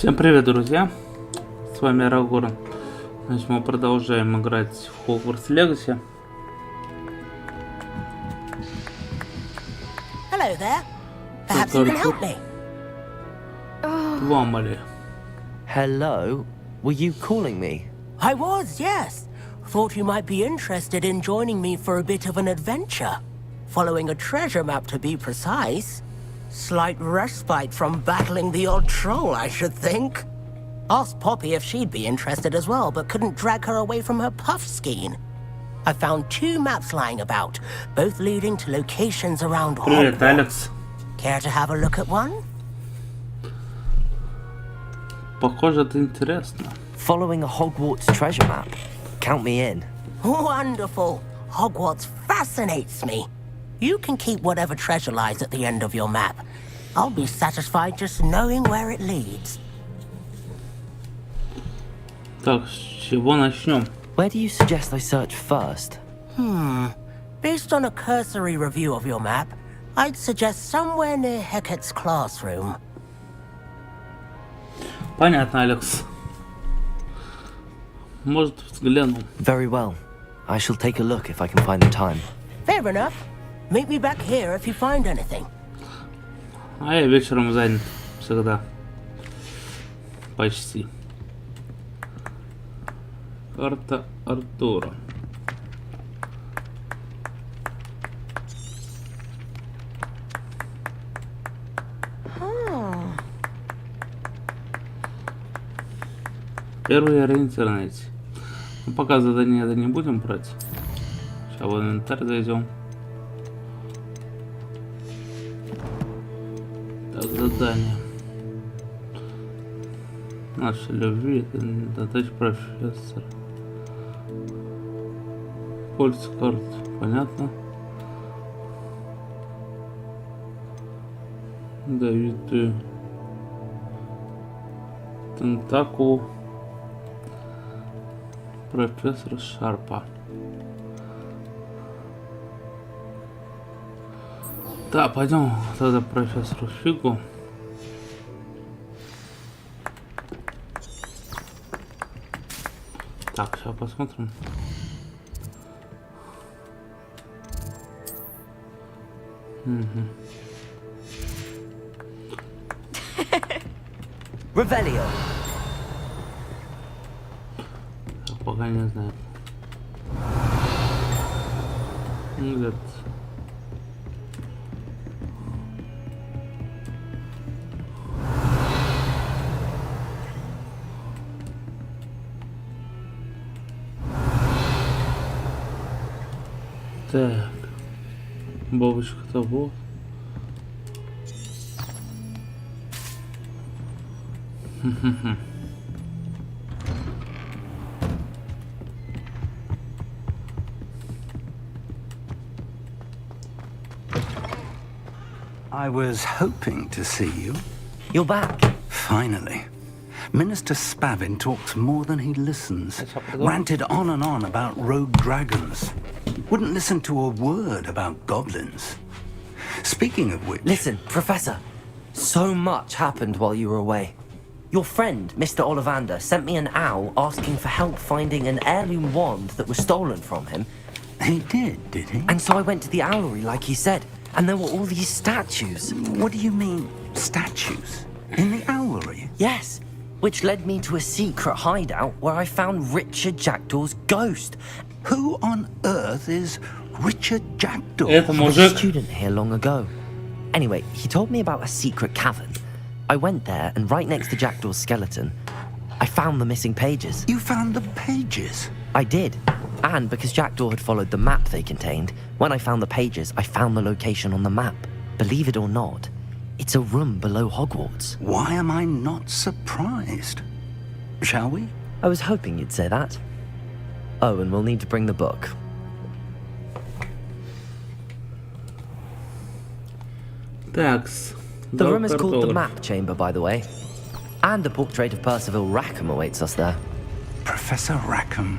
Всем привет, друзья! С вами Арагорн. Значит, мы продолжаем играть в Hogwarts Legacy. Hello there. Perhaps you can help me. Ломали. Hello? Were you calling me? I was, yes. Thought you might be interested in joining me for a bit of an adventure. Following a treasure map, to be precise. Slight respite from battling the odd troll, I should think. Asked Poppy if she'd be interested as well, but couldn't drag her away from her puff skein. I found 2 maps lying about, both leading to locations around Привет, Hogwarts. Алекс. Care to have a look at one? Похоже, это интересно. Following a Hogwarts treasure map. Count me in. Wonderful. Hogwarts fascinates me. You can keep whatever treasure lies at the end of your map. I'll be satisfied just knowing where it leads. Так, с чего начнем? Where do you suggest I search first? Based on a cursory review of your map, I'd suggest somewhere near Hecat's classroom. Понятно, Алекс. Может, взгляну. Very well. I shall take a look if I can find the time. Fair enough. Meet me back here if you find anything. А я вечером занят. Всегда. Почти. Карта Артура. Первый ориентир найти. Ну, пока задание это не будем брать. Сейчас в инвентарь зайдем. Так, задание. Наша любви, задача профессора. Польза карт, понятно. Давид Тентакул. Профессор Шарпа. Да, пойдем тогда профессору Фигу. Так, сейчас посмотрим. Revelio. Пока не знаю. Нет. Так. Бабочка-то вот. I was hoping to see you. You're back. Finally. Minister Spavin talks more than he listens. Ranted on and on about rogue dragons. Wouldn't listen to a word about goblins. Speaking of which... Listen, Professor. So much happened while you were away. Your friend, Mr. Ollivander, sent me an owl asking for help finding an heirloom wand that was stolen from him. He did he? And so I went to the owlery like he said. And there were all these statues. What do you mean, statues? In the owlery? Yes, which led me to a secret hideout where I found Richard Jackdaw's ghost. Who on earth is Richard Jackdaw? Это I was a мужик. student here long ago. Anyway, he told me about a secret cavern. I went there, and right next to Jackdaw's skeleton, I found the missing pages. You found the pages? I did. And because Jackdaw had followed the map they contained, when I found the pages, I found the location on the map. Believe it or not, it's a room below Hogwarts. Why am I not surprised? Shall we? I was hoping you'd say that. Oh, and we'll need to bring the book. Такс. The room is called the Map Chamber, by the way. And a portrait of Percival Rackham awaits us there. Professor Rackham.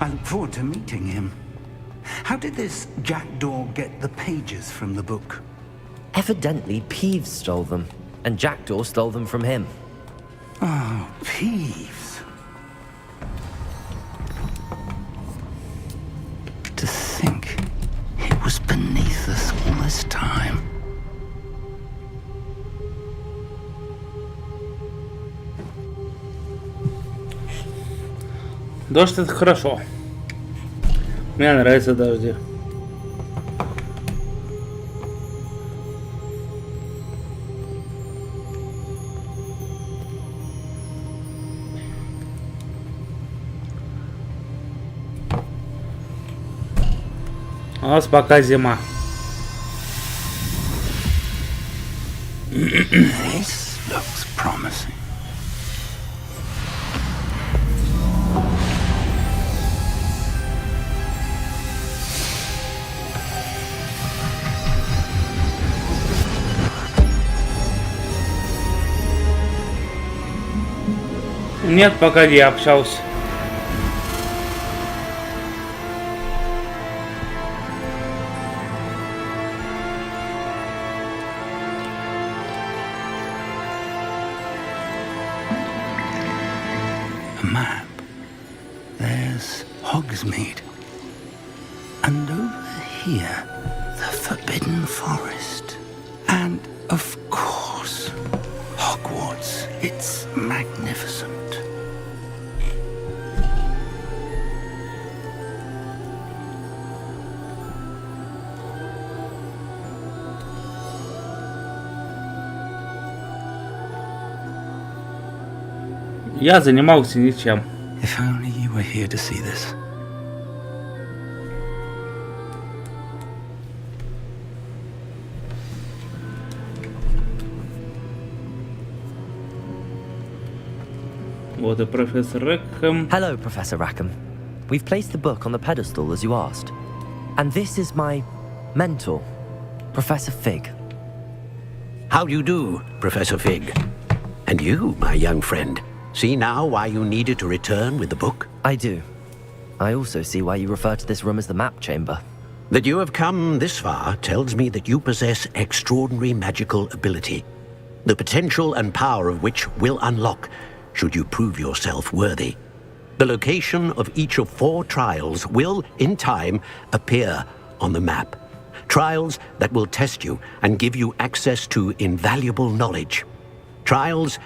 I look forward to meeting him. How did this Jackdaw get the pages from the book? Evidently, Peeves stole them, and Jackdaw stole them from him. Oh, Peeves. To think it was beneath us all this time. Дождь — это хорошо. Мне нравятся дожди. У нас пока зима. This looks promising. Нет, пока не общался. A map. There's Hogsmeade. And over here, the Forbidden Forest. And, of course, Hogwarts. It's magnificent. Я занимался ничем. If only you were here to see this. Вот и профессор Рэкхэм. Hello, Professor Rackham. We've placed the book on the pedestal as you asked. And this is my mentor, Professor Fig. How do you do, Professor Fig? And you, my young friend, see now why you needed to return with the book? I do. I also see why you refer to this room as the map chamber. That you have come this far tells me that you possess extraordinary magical ability, the potential and power of which will unlock should you prove yourself worthy. The location of each of 4 trials will, in time, appear on the map. Trials that will test you and give you access to invaluable knowledge. Trials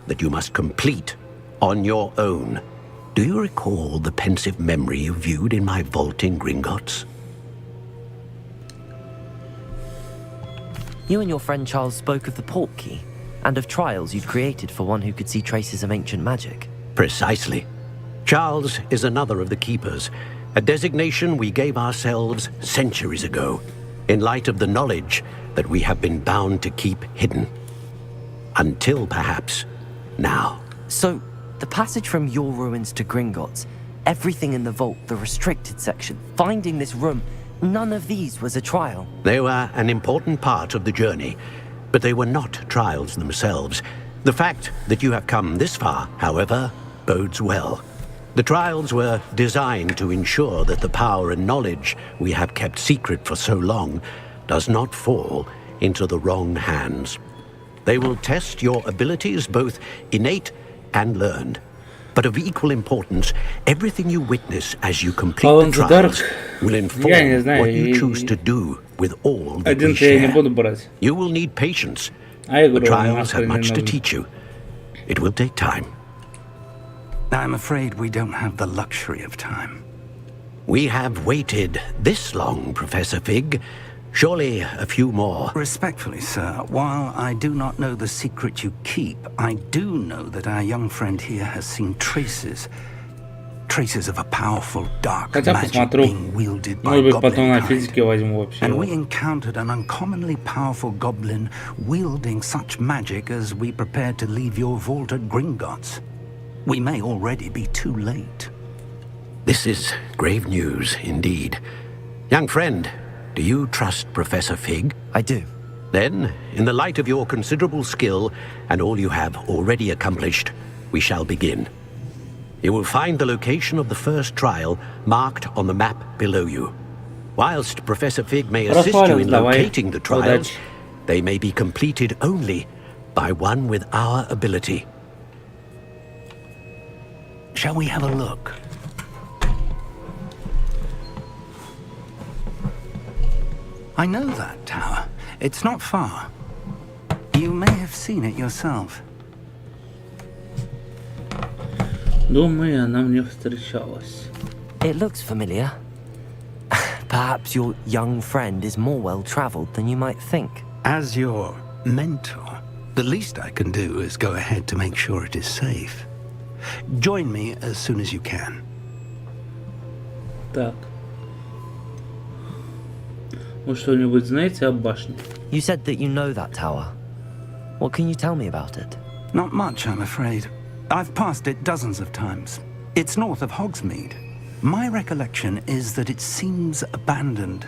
that you must complete on your own. Do you recall the pensive memory you viewed in my vault in Gringotts? You and your friend Charles spoke of the port key, and of trials you'd created for one who could see traces of ancient magic. Precisely. Charles is another of the Keepers, a designation we gave ourselves centuries ago, in light of the knowledge that we have been bound to keep hidden. Until, perhaps, now. So, the passage from your ruins to Gringotts, everything in the vault, the restricted section, finding this room, none of these was a trial. They were an important part of the journey, but they were not trials themselves. The fact that you have come this far, however, bodes well. The trials were designed to ensure that the power and knowledge we have kept secret for so long does not fall into the wrong hands. They will test your abilities, both innate and learned. But of equal importance, everything you witness as you complete the trials will inform what you choose to do with all that we share. You will need patience. The trials have much to teach you. It will take time. I'm afraid we don't have the luxury of time. We have waited this long, Professor Fig. Surely a few more. Respectfully, sir, while I do not know the secret you keep, I do know that our young friend here has seen traces of a powerful dark magic being wielded by goblin kind. And we encountered an uncommonly powerful goblin wielding such magic as we prepared to leave your vault at Gringotts. We may already be too late. This is grave news indeed. Young friend, do you trust Professor Fig? I do. Then, in the light of your considerable skill and all you have already accomplished, we shall begin. You will find the location of the first trial marked on the map below you. Whilst Professor Fig may assist you in locating the trials, they may be completed only by one with our ability. Shall we have a look? I know that tower. It's not far. You may have seen it yourself. Думаю, она мне встречалась. It looks familiar. Perhaps your young friend is more well-traveled than you might think. As your mentor, the least I can do is go ahead to make sure it is safe. Join me as soon as you can. Так. Вы что-нибудь знаете о башне? You said that you know that tower. What can you tell me about it? Not much, I'm afraid. I've passed it dozens of times. It's north of Hogsmeade. My recollection is that it seems abandoned.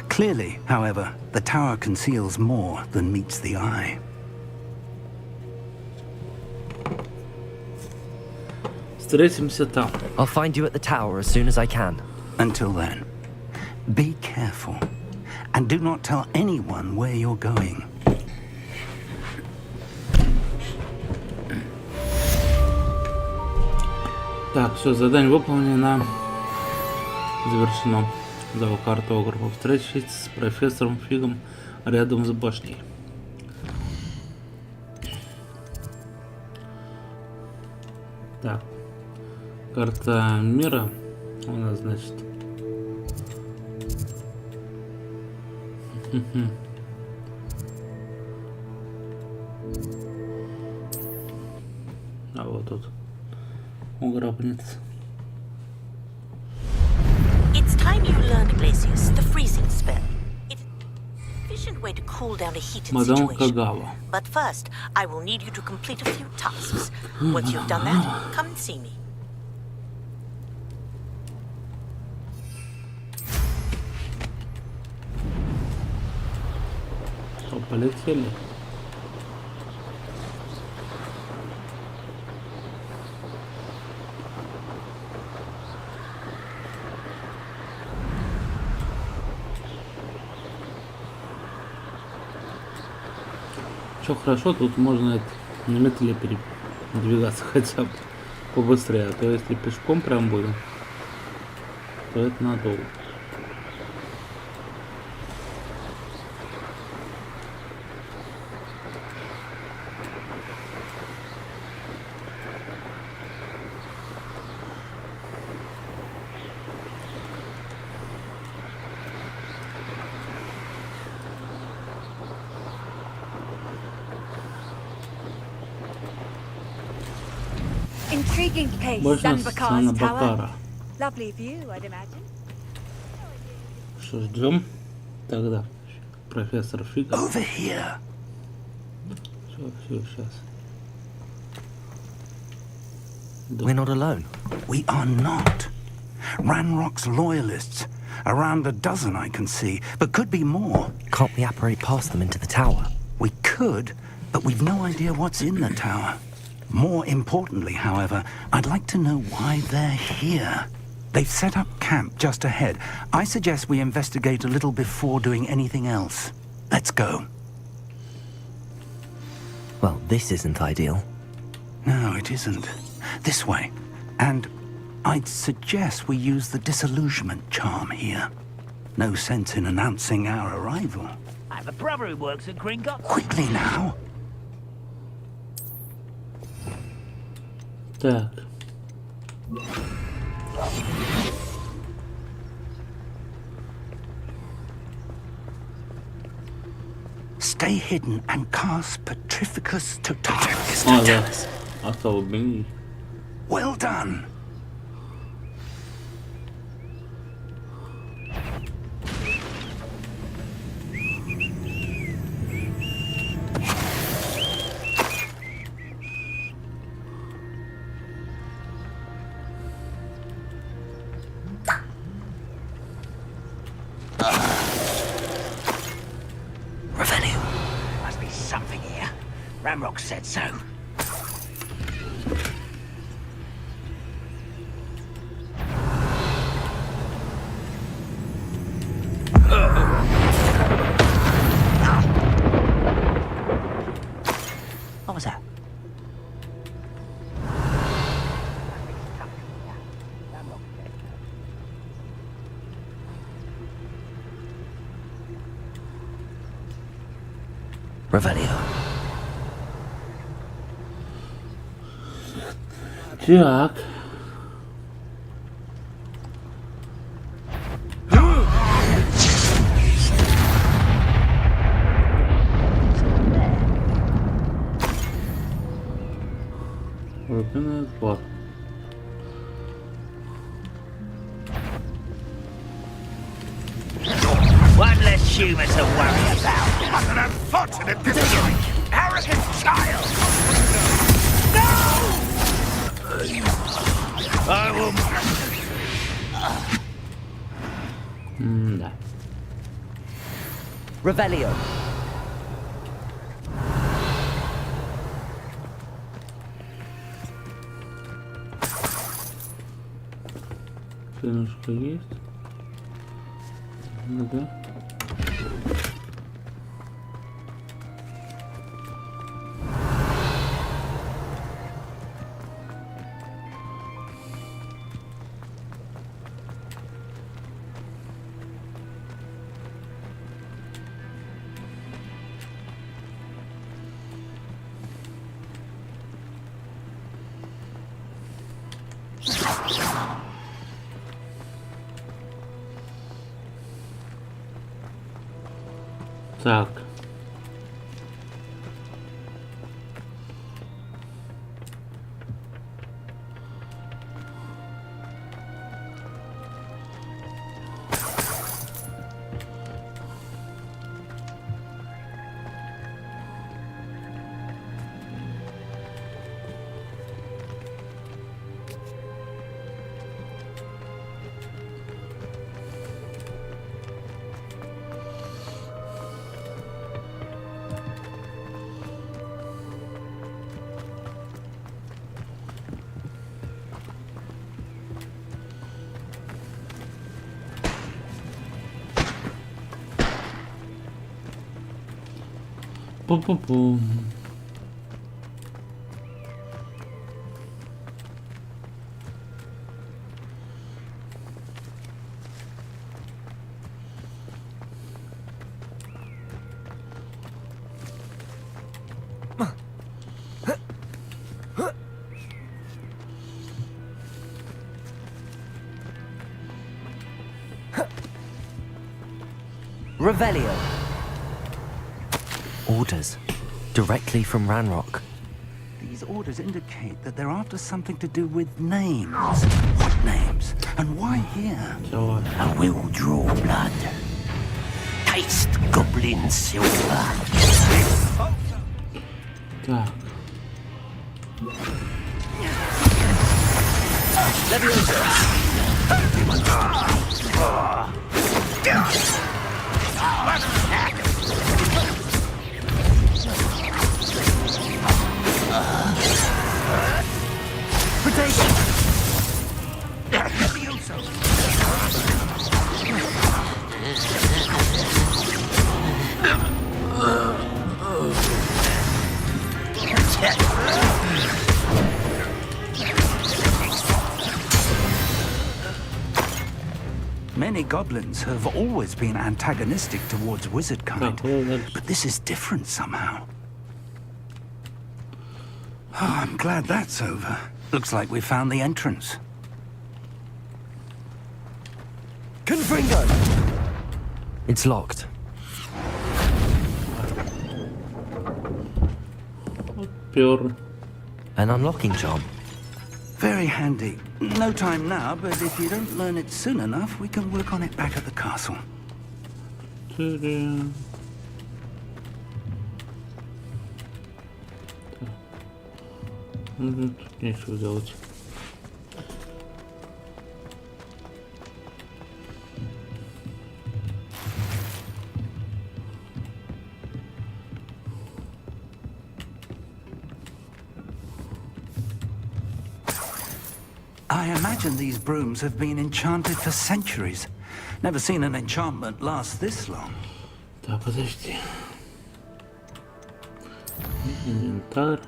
Clearly, however, the tower conceals more than meets the eye. Встретимся там. I'll find you at the tower as soon as I can. Until then, be careful. And do not tell anyone where you're going. Так, все, задание выполнено. Завершено. Взял картографа. Встретитесь с профессором Фигом рядом с башней. Так. Карта мира у нас, значит. А вот тут. Гробница. It's time you learned, Glacius, the freezing spell. It's an efficient way to cool down a heated Мадам situation. Кагава. But first, I will need you to complete a few tasks. Once you've done that, come and see me. Что, полетели? Что хорошо, тут можно на метле передвигаться хотя бы побыстрее, а то если пешком прям будем, то это надолго. Intriguing place, Можно Sanbakar's tower. Санабакара. Lovely view, I'd imagine. Что, ждем тогда профессор Фига. Over here. Все, сейчас. We're not alone. We are not. Ranrock's loyalists. Around a dozen I can see, but could be more. Can't we apparate past them into the tower? We could, but we've no idea what's in the tower. More importantly, however, I'd like to know why they're here. They've set up camp just ahead. I suggest we investigate a little before doing anything else. Let's go. Well, this isn't ideal. No, it isn't. This way. And I'd suggest we use the disillusionment charm here. No sense in announcing our arrival. I have a brother who works at Gringotts. Quickly now. Так. Stay hidden and cast Petrificus Totalis. А, да. Особенный. Well done. Must be something here. Ramrock said so. What was that? Revelio. Так. Рутинный отбор. One less humour to worry about. What an unfortunate delivery! Arrogant child! No! I will... Да. Revelio. Клинушка есть. Ну-ка. Так. Пу-пу-пу. Revelio. Orders. Directly from Ranrock. These orders indicate that they're after something to do with names. What names? And why here? I will draw blood. Taste goblin silver. Так. Many goblins have always been antagonistic towards wizard kind, but this is different somehow. Oh, I'm glad that's over. Looks like we found the entrance. Confringo! It's locked. Pure. An unlocking charm. Very handy. No time now, but if you don't learn it soon enough, we can work on it back at the castle. Ta-da. Тут нечего делать. I imagine these brooms have been enchanted for centuries. Never seen an enchantment last this long. Так, подожди. Инвентарь.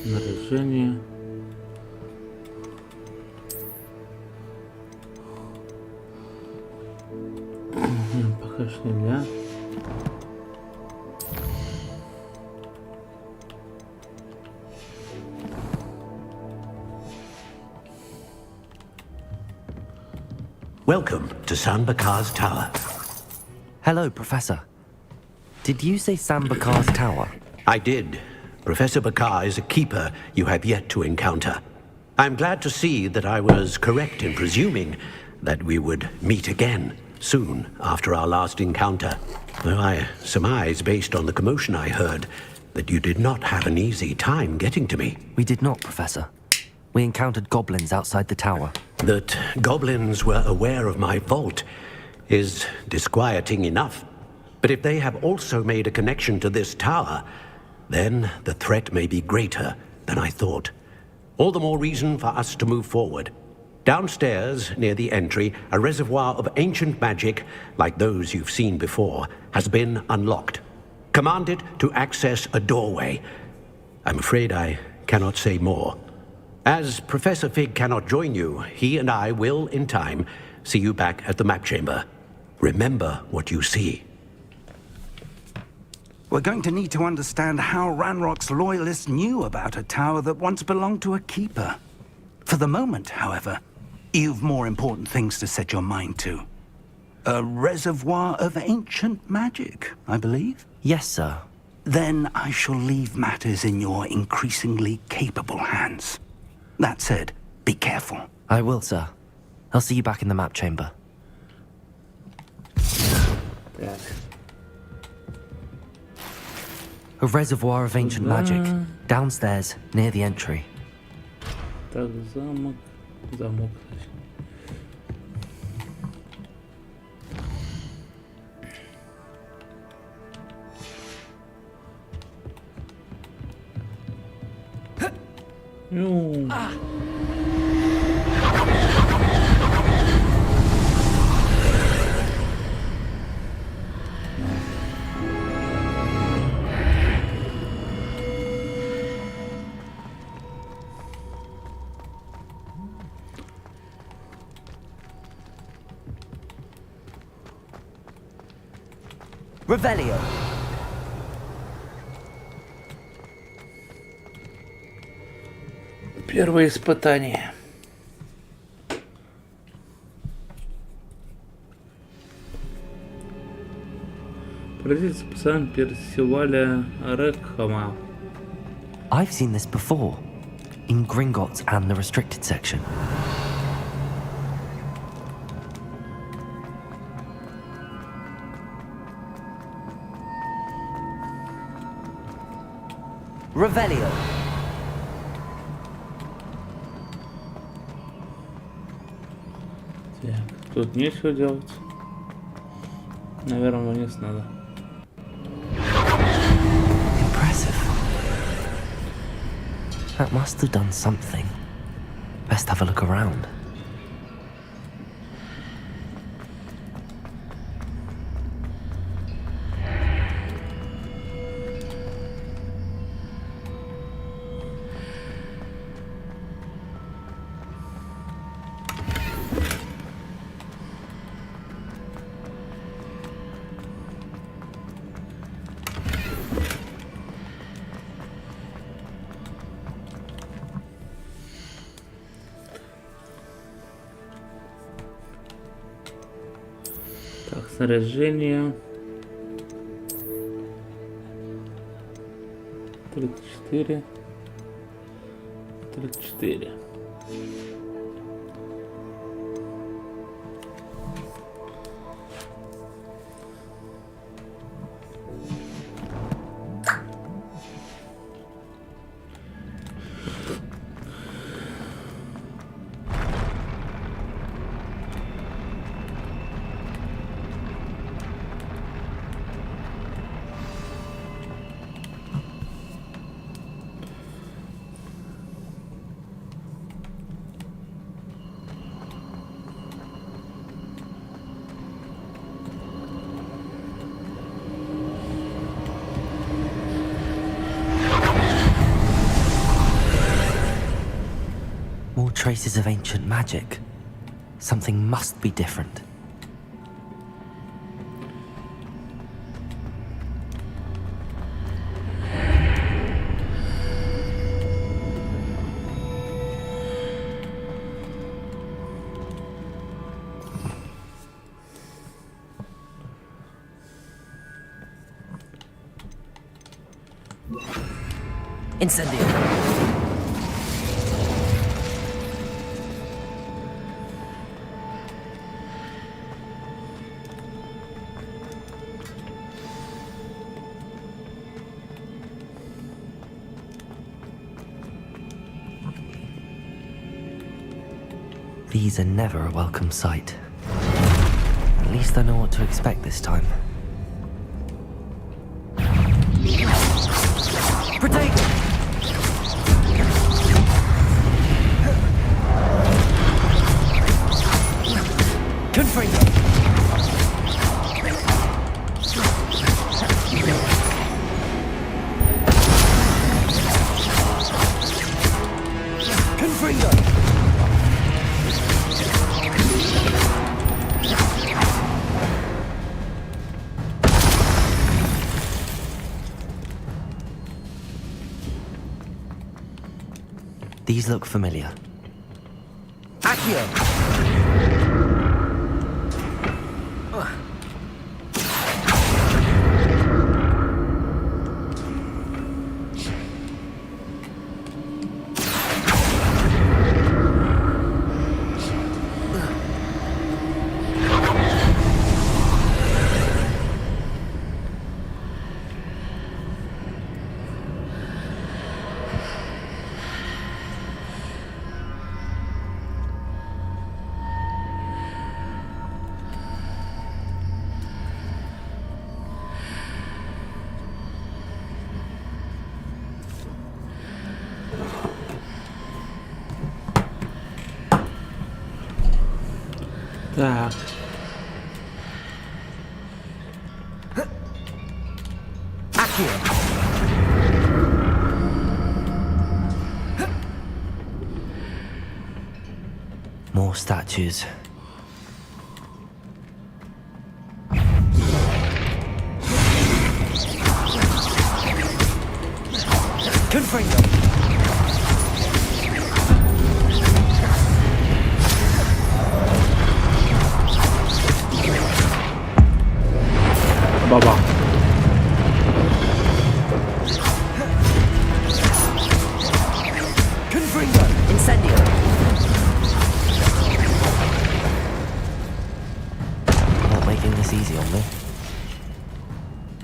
Снаряжение. Welcome to Sanbakar's Tower. Hello, Professor. Did you say Sambakar's Tower? I did. Professor Bakar is a keeper you have yet to encounter. I'm glad to see that I was correct in presuming that we would meet again soon after our last encounter. Though I surmise, based on the commotion I heard, that you did not have an easy time getting to me. We did not, Professor. We encountered goblins outside the tower. That goblins were aware of my vault is disquieting enough. But if they have also made a connection to this tower, then the threat may be greater than I thought. All the more reason for us to move forward. Downstairs, near the entry, a reservoir of ancient magic, like those you've seen before, has been unlocked. Command it to access a doorway. I'm afraid I cannot say more. As Professor Fig cannot join you, he and I will, in time, see you back at the map chamber. Remember what you see. We're going to need to understand how Ranrock's loyalists knew about a tower that once belonged to a keeper. For the moment, however, you've more important things to set your mind to. A reservoir of ancient magic, I believe? Yes, sir. Then I shall leave matters in your increasingly capable hands. That said, be careful. I will, sir. I'll see you back in the map chamber. Так. A reservoir of ancient magic. Downstairs, near the entry. Так, замок. Замок. Ну. Revelio. Первое испытание. Поразиться пацан Персиваля Рекхама. I've seen this before. In Gringotts and the restricted section. Revelio. Так, тут нечего делать. Наверное, вниз надо. Impressive. That must have done something. Best have a look around. Так, снаряжение. 34. 34. More traces of ancient magic. Something must be different. Incendio. These are never a welcome sight. At least I know what to expect this time. Protect! Confringo! Confringo! These look familiar. Accio! Так. More statues. Confringo. Baba. Confringo. Incendio. Not making this easy on me.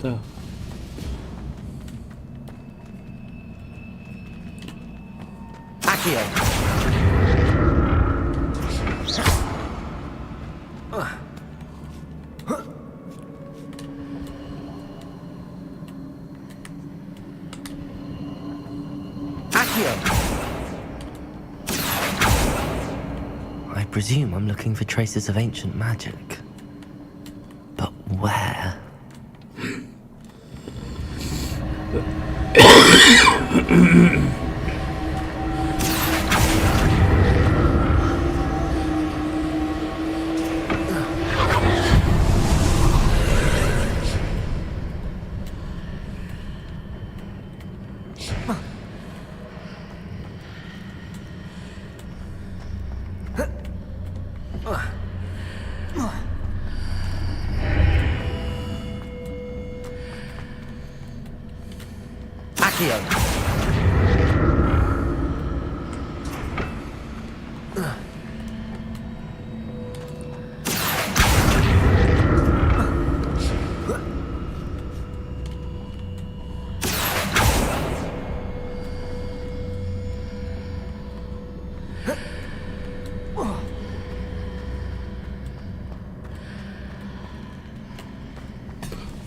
Так. Accio. I presume I'm looking for traces of ancient magic. But where?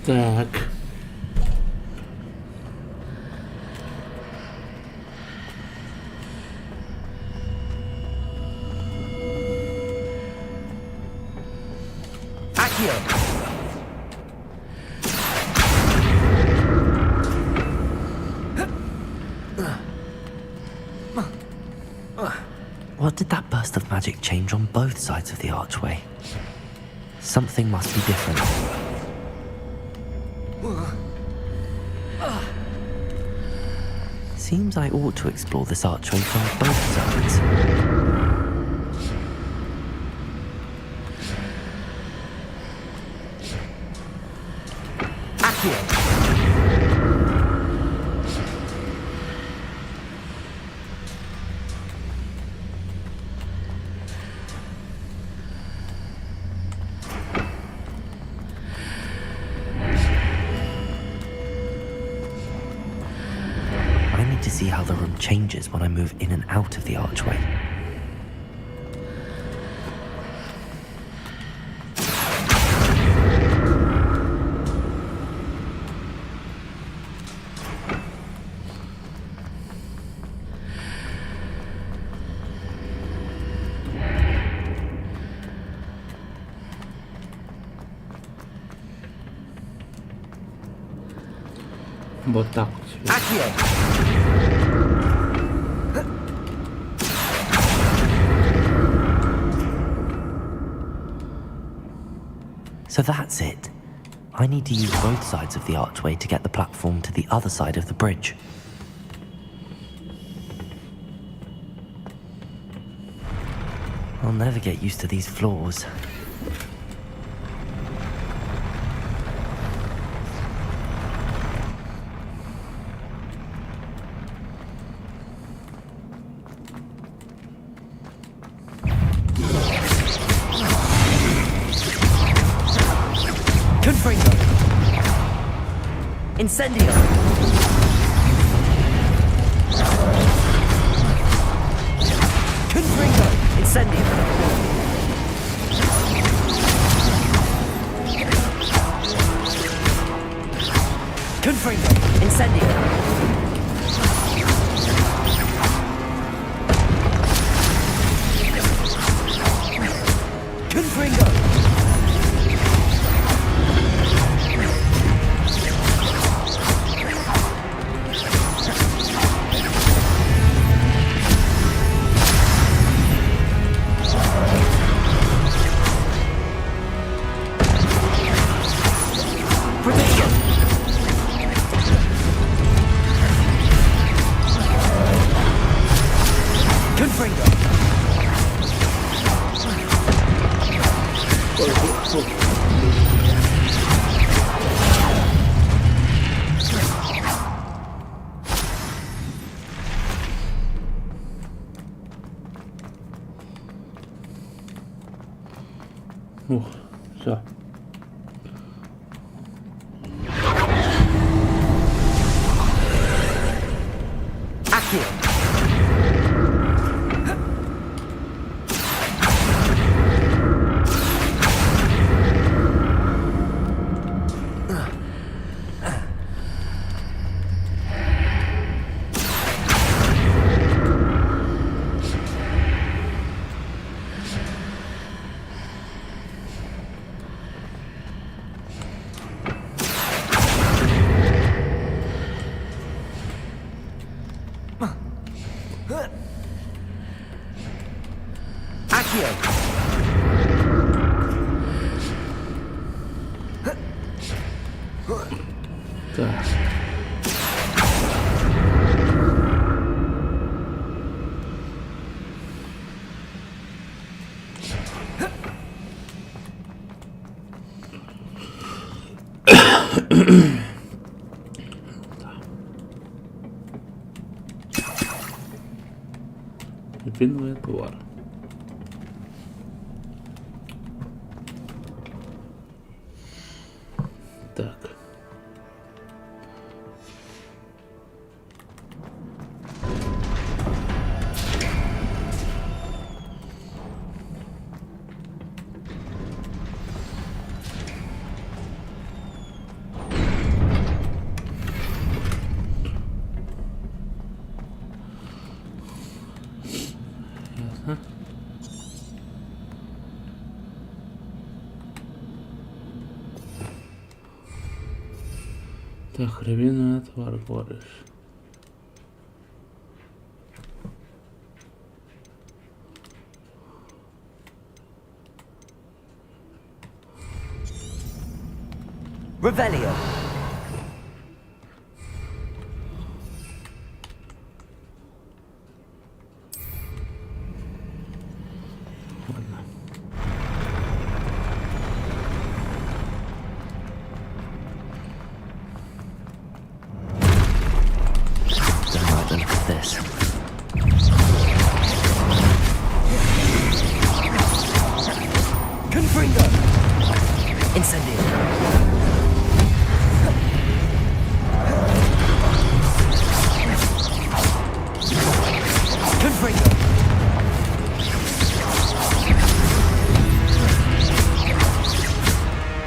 Так. What did that burst of magic change on both sides of the archway? Something must be different. Seems I ought to explore this archway from both sides. changes when I move in and out of the archway. Вот так вот. So that's it. I need to use both sides of the archway to get the platform to the other side of the bridge. I'll never get used to these floors. Incendio! Confringo! Incendio! Confringo! Incendio! Confringo! Все. Так. Виновый товар. Так. Ясно. Так, рябиновый отвар говоришь. Revelio.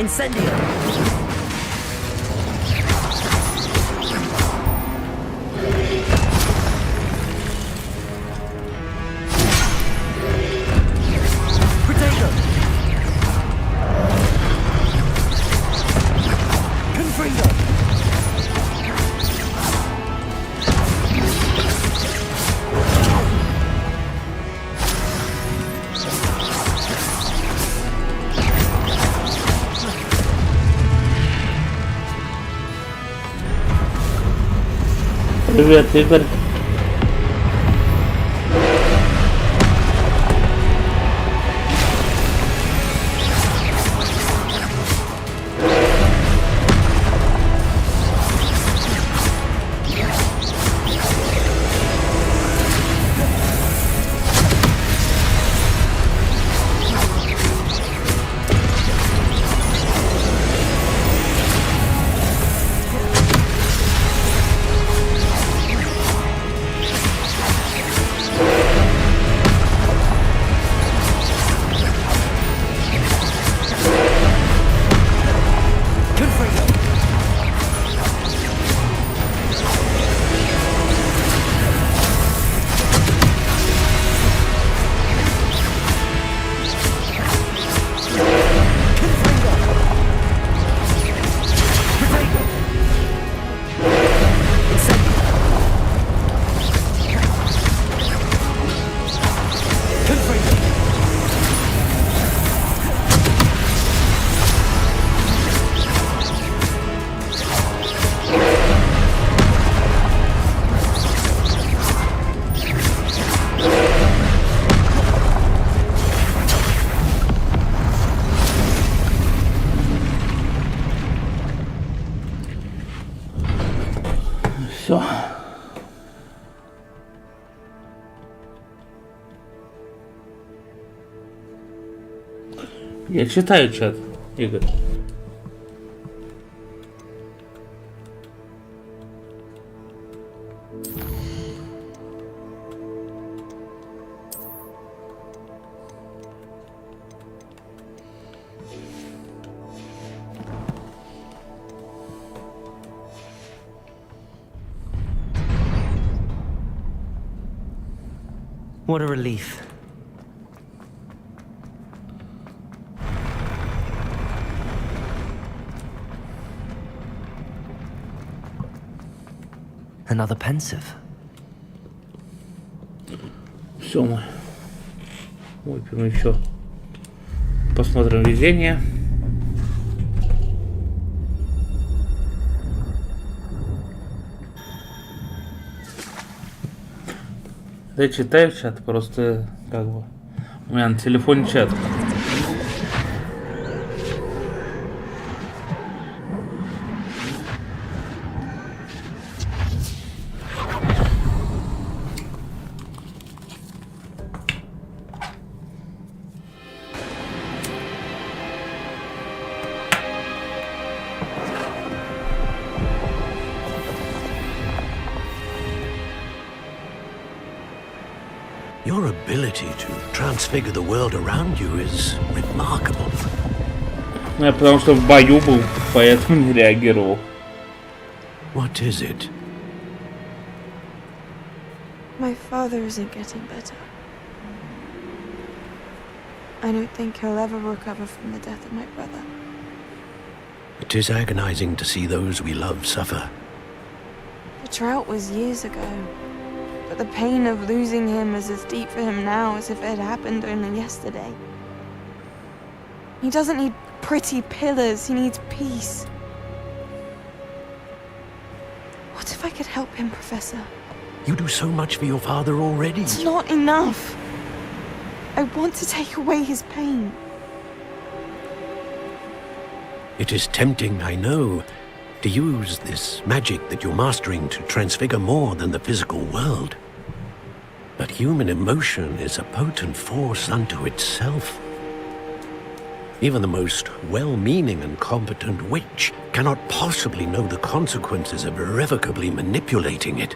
Incendio! Protego! Confringo! Привет, Игорь. Все. Я читаю чат, Игорь. What a relief. Another pensive. Все, мы выпьем еще. Посмотрим везение. Я читаю чат, просто как бы у меня на телефоне чат. Your ability to transfigure the world around you is remarkable. Я потому что в бою был, поэтому не реагировал. What is it? My father isn't getting better. I don't think he'll ever recover from the death of my brother. It is agonizing to see those we love suffer. The drought was years ago, but the pain of losing him is as deep for him now as if it had happened only yesterday. He doesn't need pretty pillars, he needs peace. What if I could help him, Professor? You do so much for your father already. It's not enough. I want to take away his pain. It is tempting, I know, to use this magic that you're mastering to transfigure more than the physical world. But human emotion is a potent force unto itself. Even the most well-meaning and competent witch cannot possibly know the consequences of irrevocably manipulating it.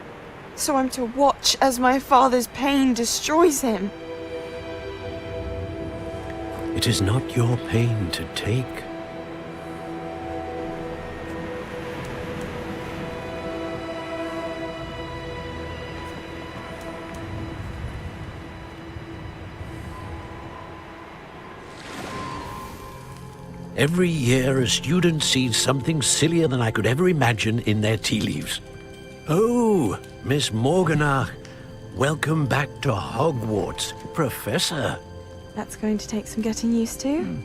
So I'm to watch as my father's pain destroys him. It is not your pain to take. Every year a student sees something sillier than I could ever imagine in their tea leaves. Oh, Miss Morganach, welcome back to Hogwarts, Professor. That's going to take some getting used to.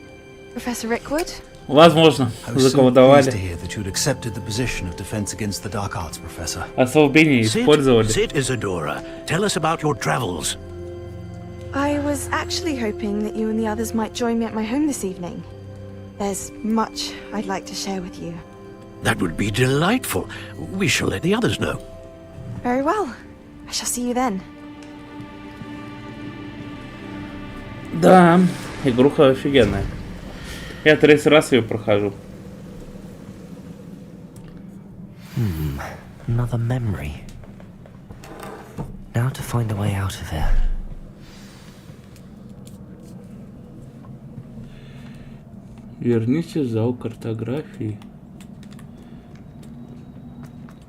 Professor Rickwood? Возможно, заколдовали. That you'd accepted the position of defense against the dark arts, Professor. Освобождение использовали. Sit, Isadora. Tell us about your travels. I was actually hoping that you and the others might join me at my home this evening. There's much I'd like to share with you. That would be delightful. We shall let the others know. Very well. I shall see you then. Да, игруха офигенная. Я 30 раз ее прохожу. Another memory. Now to find a way out of here. Верните в зал картографии.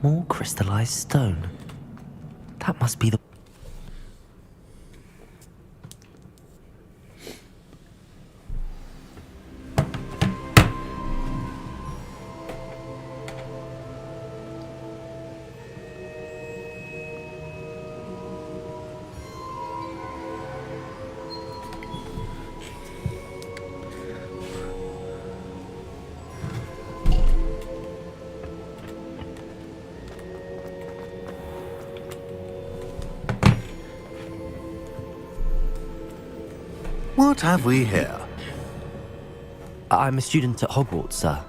More crystallized stone. That must be the... What have we here? I'm a student at Hogwarts, sir.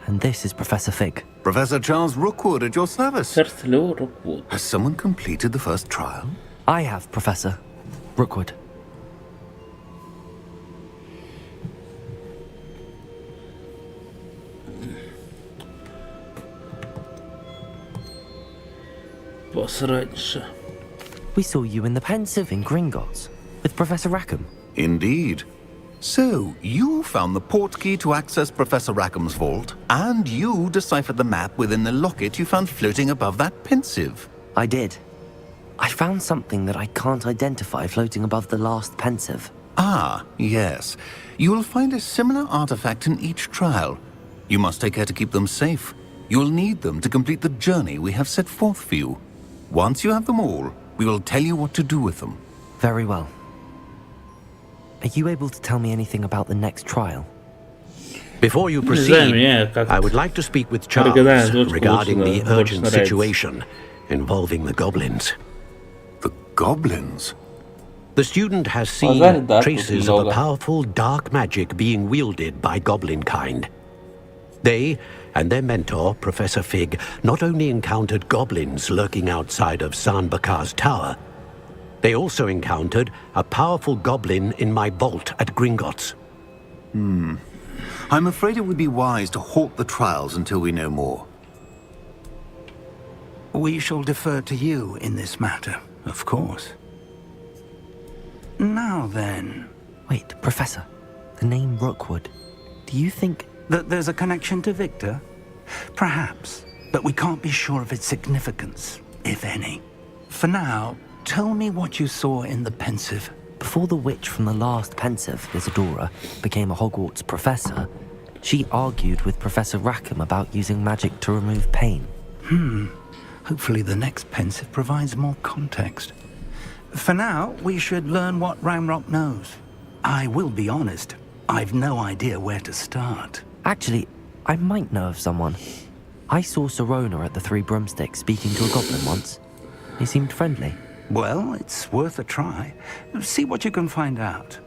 And this is Professor Fig. Professor Charles Rookwood at your service. Rookwood. Has someone completed the first trial? I have, Professor Rookwood. Посраньше. We saw you in the Pensive in Gringotts with Professor Rackham. Indeed. So, you found the portkey to access Professor Rackham's vault, and you deciphered the map within the locket you found floating above that Pensive. I did. I found something that I can't identify floating above the last Pensive. Ah, yes. You will find a similar artifact in each trial. You must take care to keep them safe. You'll need them to complete the journey we have set forth for you. Once you have them all, we will tell you what to do with them. Very well. Are you able to tell me anything about the next trial? Before you proceed, I would like to speak with Charles regarding the urgent situation involving the goblins. The goblins? The student has seen traces of a powerful dark magic being wielded by goblin kind. They and their mentor, Professor Fig, not only encountered goblins lurking outside of Sanbakar's tower, they also encountered a powerful goblin in my vault at Gringotts. I'm afraid it would be wise to halt the trials until we know more. We shall defer to you in this matter, of course. Now then... Wait, Professor. The name Rookwood. Do you think... that there's a connection to Victor? Perhaps, but we can't be sure of its significance, if any. For now, tell me what you saw in the Pensive. Before the witch from the last Pensive, Isadora, became a Hogwarts professor, she argued with Professor Rackham about using magic to remove pain. Hopefully the next Pensive provides more context. For now, we should learn what Ramrock knows. I will be honest, I've no idea where to start. Actually, I might know of someone. I saw Serona at the Three Broomsticks speaking to a goblin once. He seemed friendly. Well, it's worth a try. See what you can find out.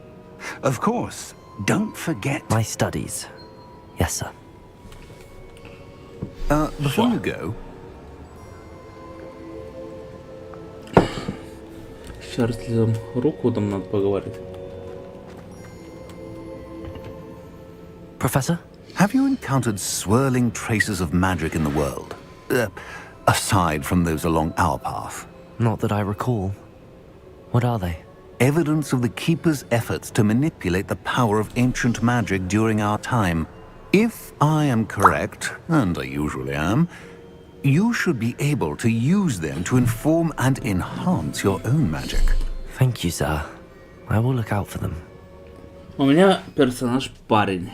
Of course, don't forget... My studies. Yes, sir. Before you go... С Чарльзом Руквудом надо поговорить. Professor? Have you encountered swirling traces of magic in the world? Aside from those along our path? Not that I recall. What are they? Evidence of the Keeper's efforts to manipulate the power of ancient magic during our time. If I am correct, and I usually am, you should be able to use them to inform and enhance your own magic. Thank you, sir. I will look out for them. У меня персонаж парень.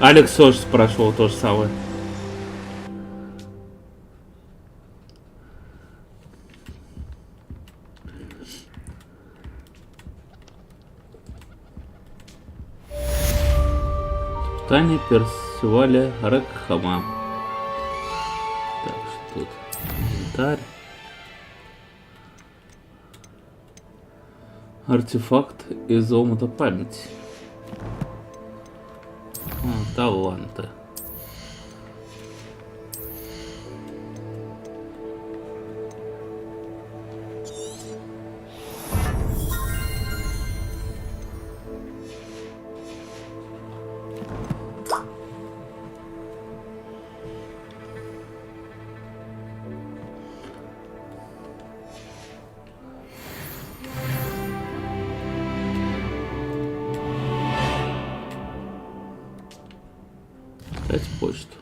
Алекс тоже спрашивал то же самое. Испытание Персиваля Рекхама. Так, что тут? Инвентарь. Артефакт из омута памяти. Таланты. Почту.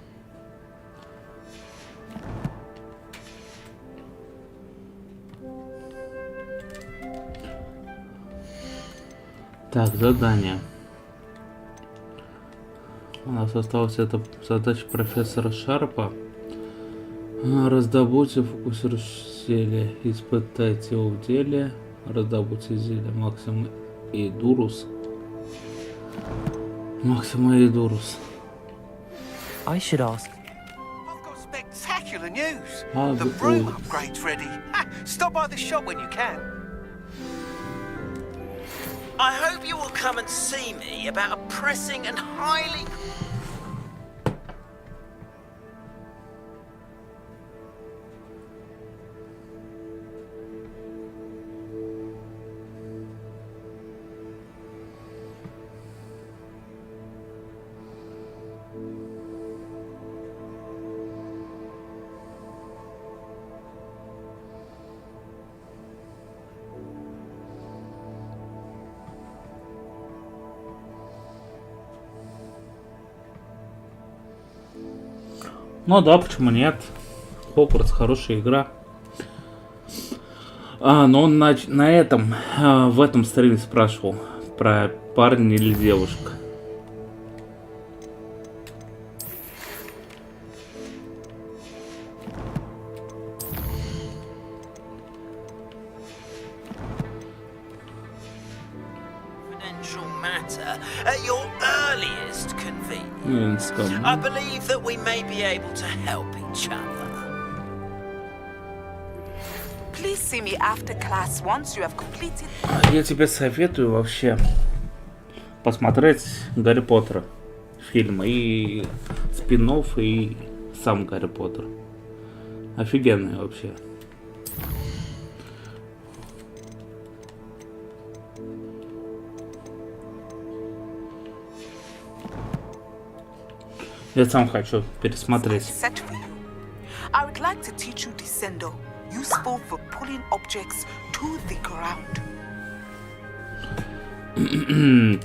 Так, задание. У нас осталась эта задача профессора Шарпа. Раздобудьте фокусирующее зелье, испытайте его в деле. Раздобудьте зелье Максима и Дурус. Максима и Дурус. I should ask. I've got spectacular news. The broom upgrade's ready. Stop by the shop when you can. I hope you will come and see me about a pressing and highly... Ну да, почему нет? Хогвартс хорошая игра. Но он на этом, в этом стриме спрашивал про парня или девушка. At your earliest convenience, I believe that we may be able to help each other. Please see me after class once you have completed. Я тебе советую вообще посмотреть Гарри Поттера фильмы и спин-офф, и сам Гарри Поттер. Офигенные вообще. Я сам хочу пересмотреть. I would like to teach you descendo, useful for pulling objects to the ground.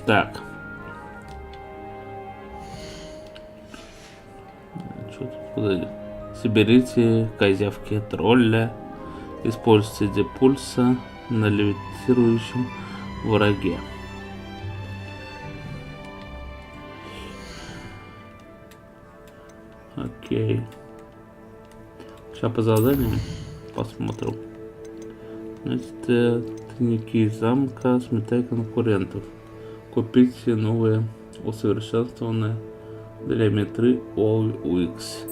Так. Что тут? Соберите козявки тролля. Используйте депульса на левитирующем враге. Окей. Сейчас по заданию посмотрим. Значит, тайники из замка, сметай конкурентов. Купите новые усовершенствованные для метры OX.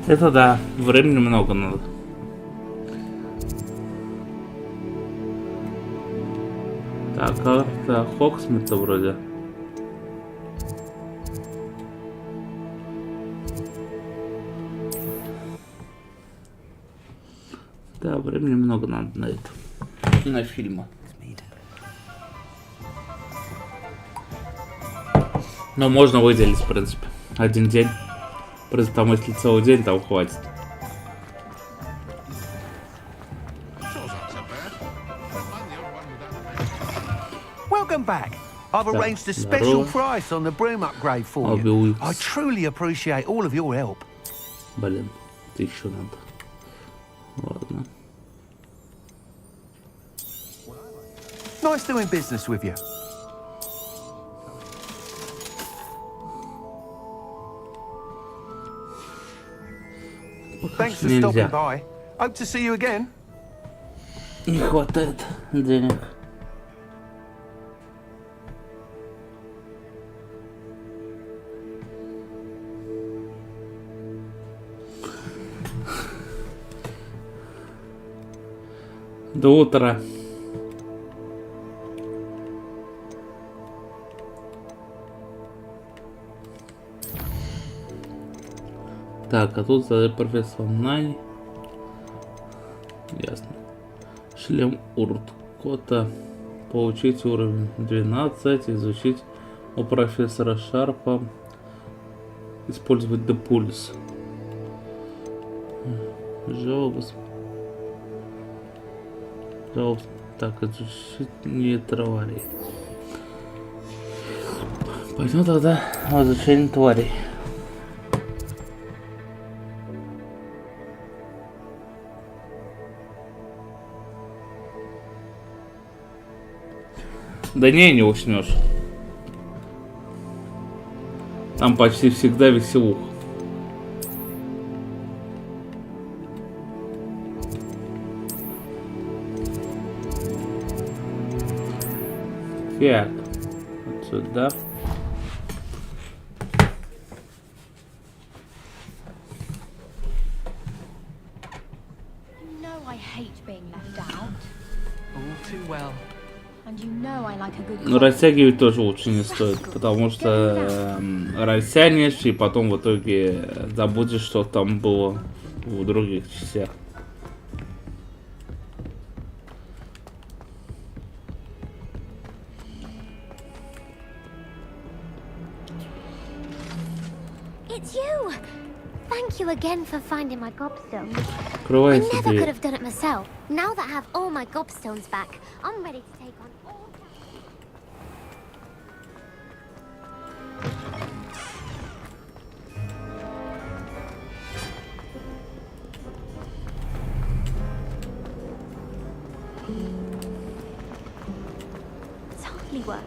Это да, времени много надо. Так, карта Хоксмита вроде. Да, времени много надо на это. На фильмы. Но можно выделить, в принципе, один день. Просто там, если целый день, там хватит. Welcome back. I've arranged a special price on the broom upgrade for you. I truly appreciate all of your help. Блин, это еще надо. Ладно. Nice doing business with you. Thanks for stopping by. Hope to see you again. Не хватает денег. До утра. Так, а тут профессор Най. Ясно. Шлем Урткота. Получить уровень 12. Изучить у профессора Шарпа. Использовать депульс. Жалобс. Так, изучить тварей. Пойдем тогда в изучение тварей. Да не уснешь. Там почти всегда веселуха. Так, вот сюда. Но растягивать тоже лучше не стоит, потому что растянешь и потом в итоге забудешь, что там было в других частях. It's you! Thank you again for finding my gobstones. I never could have done it myself. Now that I have all my gobstones back, I'm ready to take on all. It's hardly worth it.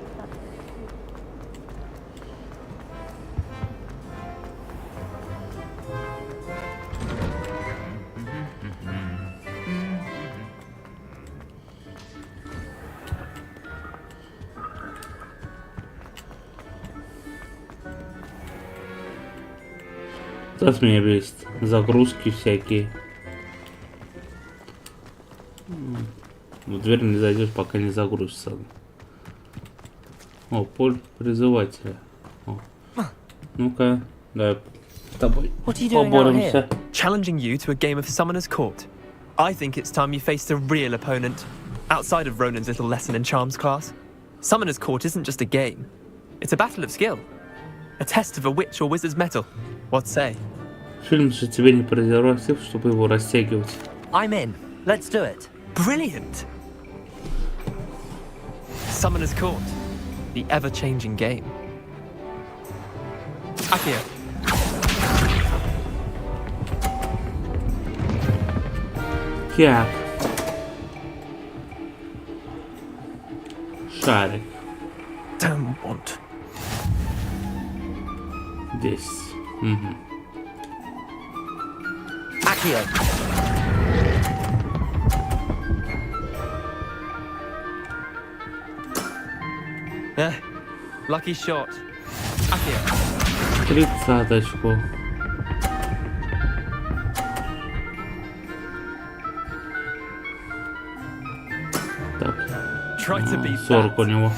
Сейчас меня бесит. Загрузки всякие. В дверь не зайдешь, пока не загрузится. О, поле призывателя. Ну-ка, да, с тобой поборемся. Challenging you to a game of Summoner's Court. I think it's time you faced a real opponent. Outside of Ronan's little lesson in Charms class. Summoner's Court isn't just a game. It's a battle of skill. A test of a witch or wizard's mettle. What say? Фильм же тебе не презерватив, чтобы его растягивать. I'm in. Let's do it. Brilliant. Summoner's Court. The ever-changing game. Akio. Как? Шарик. Don't want. Здесь. Угу. Akio. Lucky shot. Akio. 30-очку. Так. Try to beat 40 у него.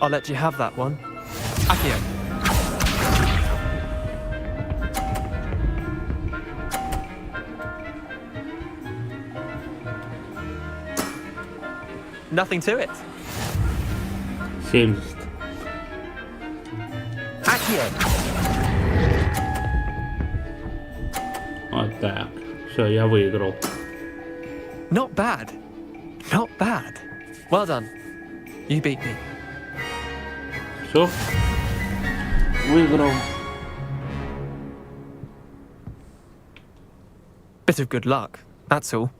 I'll let you have that one. Akio. Nothing to it. 70. Akio. Вот так. Все, я выиграл. Not bad. Not bad. Well done. You beat me. Все. Выиграл. Bit of good luck, that's all.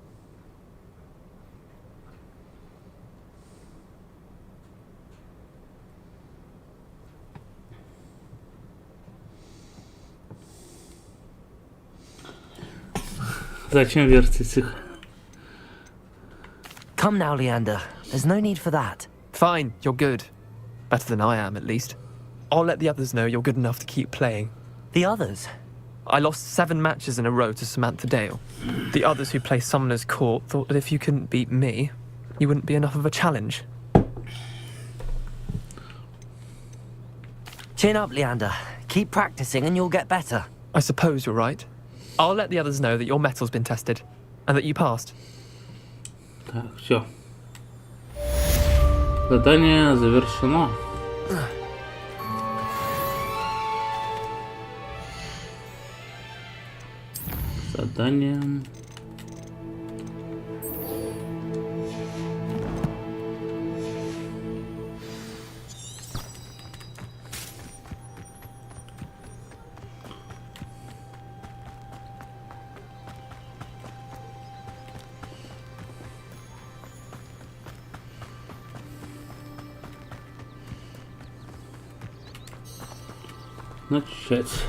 Зачем вертить их? Come now, Leander. There's no need for that. Fine, you're good. Better than I am, at least. I'll let the others know you're good enough to keep playing. The others? I lost 7 matches in a row to Samantha Dale. The others who play Summoner's Court thought that if you couldn't beat me, you wouldn't be enough of a challenge. Chin up, Leander. Keep practicing and you'll get better. I suppose you're right. I'll let the others know that your metal's been tested, and that you passed. Так, все. Задание завершено. Задание. Начать.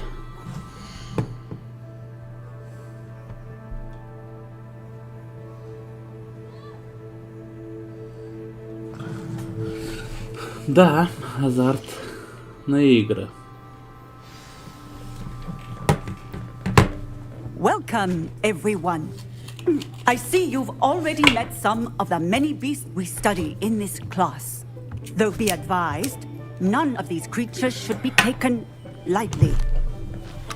Да, азартные игры. Welcome, everyone. I see you've already met some of the many beasts we study in this class. Though be advised, none of these creatures should be taken lightly.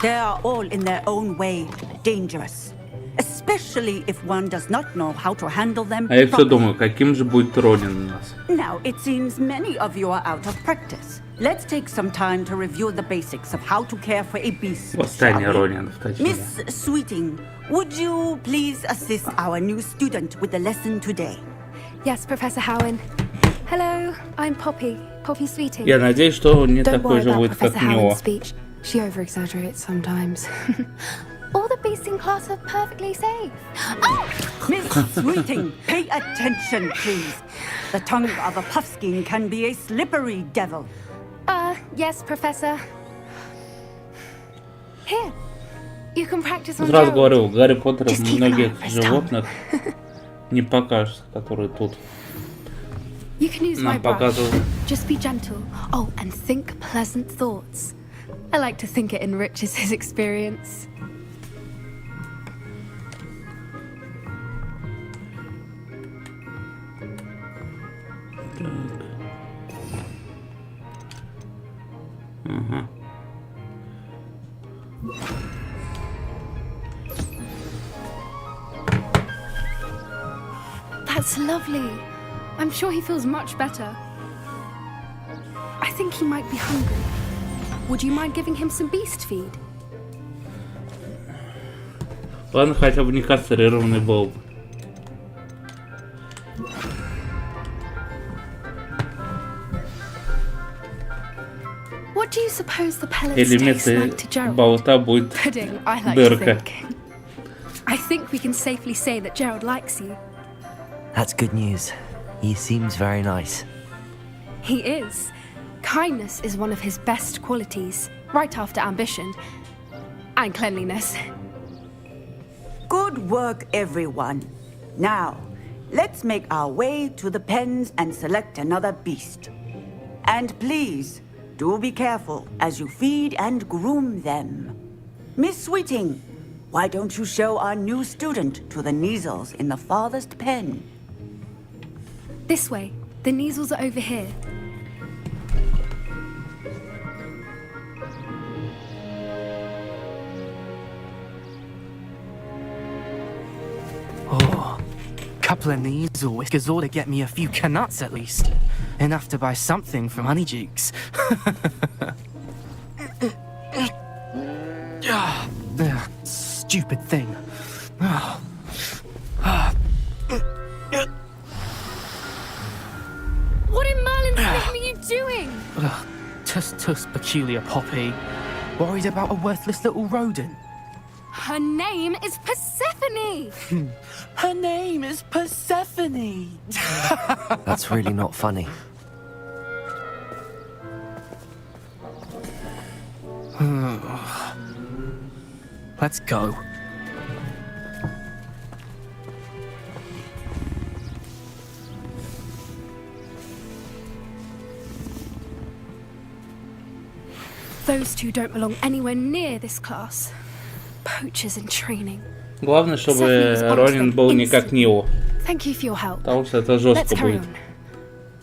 They are all in their own way dangerous, especially if one does not know how to handle them А я все properly. думаю, каким же будет Ронин у нас. Now, it seems many of you are out of practice. Let's take some time to review the basics of how to care for a beast. Восстание shall we? Ронинов, точнее. Miss Sweeting, would you please assist our new student with the lesson today? Yes, Professor Howen. Hello, I'm Poppy. Poppy Sweeting. Я надеюсь, что он не Don't такой worry же about будет, как Professor него. Howen's speech. She over-exaggerates sometimes. All the beasts in class are perfectly safe. Oh! Miss Sweeting, pay attention, please. The tongue of a puffskein can be a slippery devil. Yes, Professor. Here, you can practice on Сразу Gerald. говорю, в Гарри Поттере Just keep an eye многих out for his tongue. животных не покажешь, которые тут You can use my нам brush. показывают. Just be gentle. Oh, and think pleasant thoughts. I like to think it enriches his experience. Ага. That's lovely. I'm sure he feels much better. I think he might be hungry. Would you mind giving him some beast feed? Ладно, хотя бы не кастрированный был бы. What do you suppose the pellets Или taste вместо like to Gerald? болта будет Pudding, I like дырка. to think. I think we can safely say that Gerald likes you. That's good news. He seems very nice. He is. Kindness is one of his best qualities, right after ambition and cleanliness. Good work, everyone. Now, let's make our way to the pens and select another beast. And please, do be careful as you feed and groom them. Miss Sweeting, why don't you show our new student to the Neasels in the farthest pen? This way. The Neasels are over here. Oh, couple of Neasel whiskers ought to get me a few canuts at least. Enough to buy something from Honeydukes. Stupid thing. What in Merlin's name are you doing? Tuss peculiar Poppy. Worried about a worthless little rodent. Her name is Persephone! Her name is Persephone! That's really not funny. Let's go. Those two don't belong anywhere near this class. Poachers in training. Главное, чтобы Ронин был не как Нио. Thank you for your help. Потому что это жестко будет.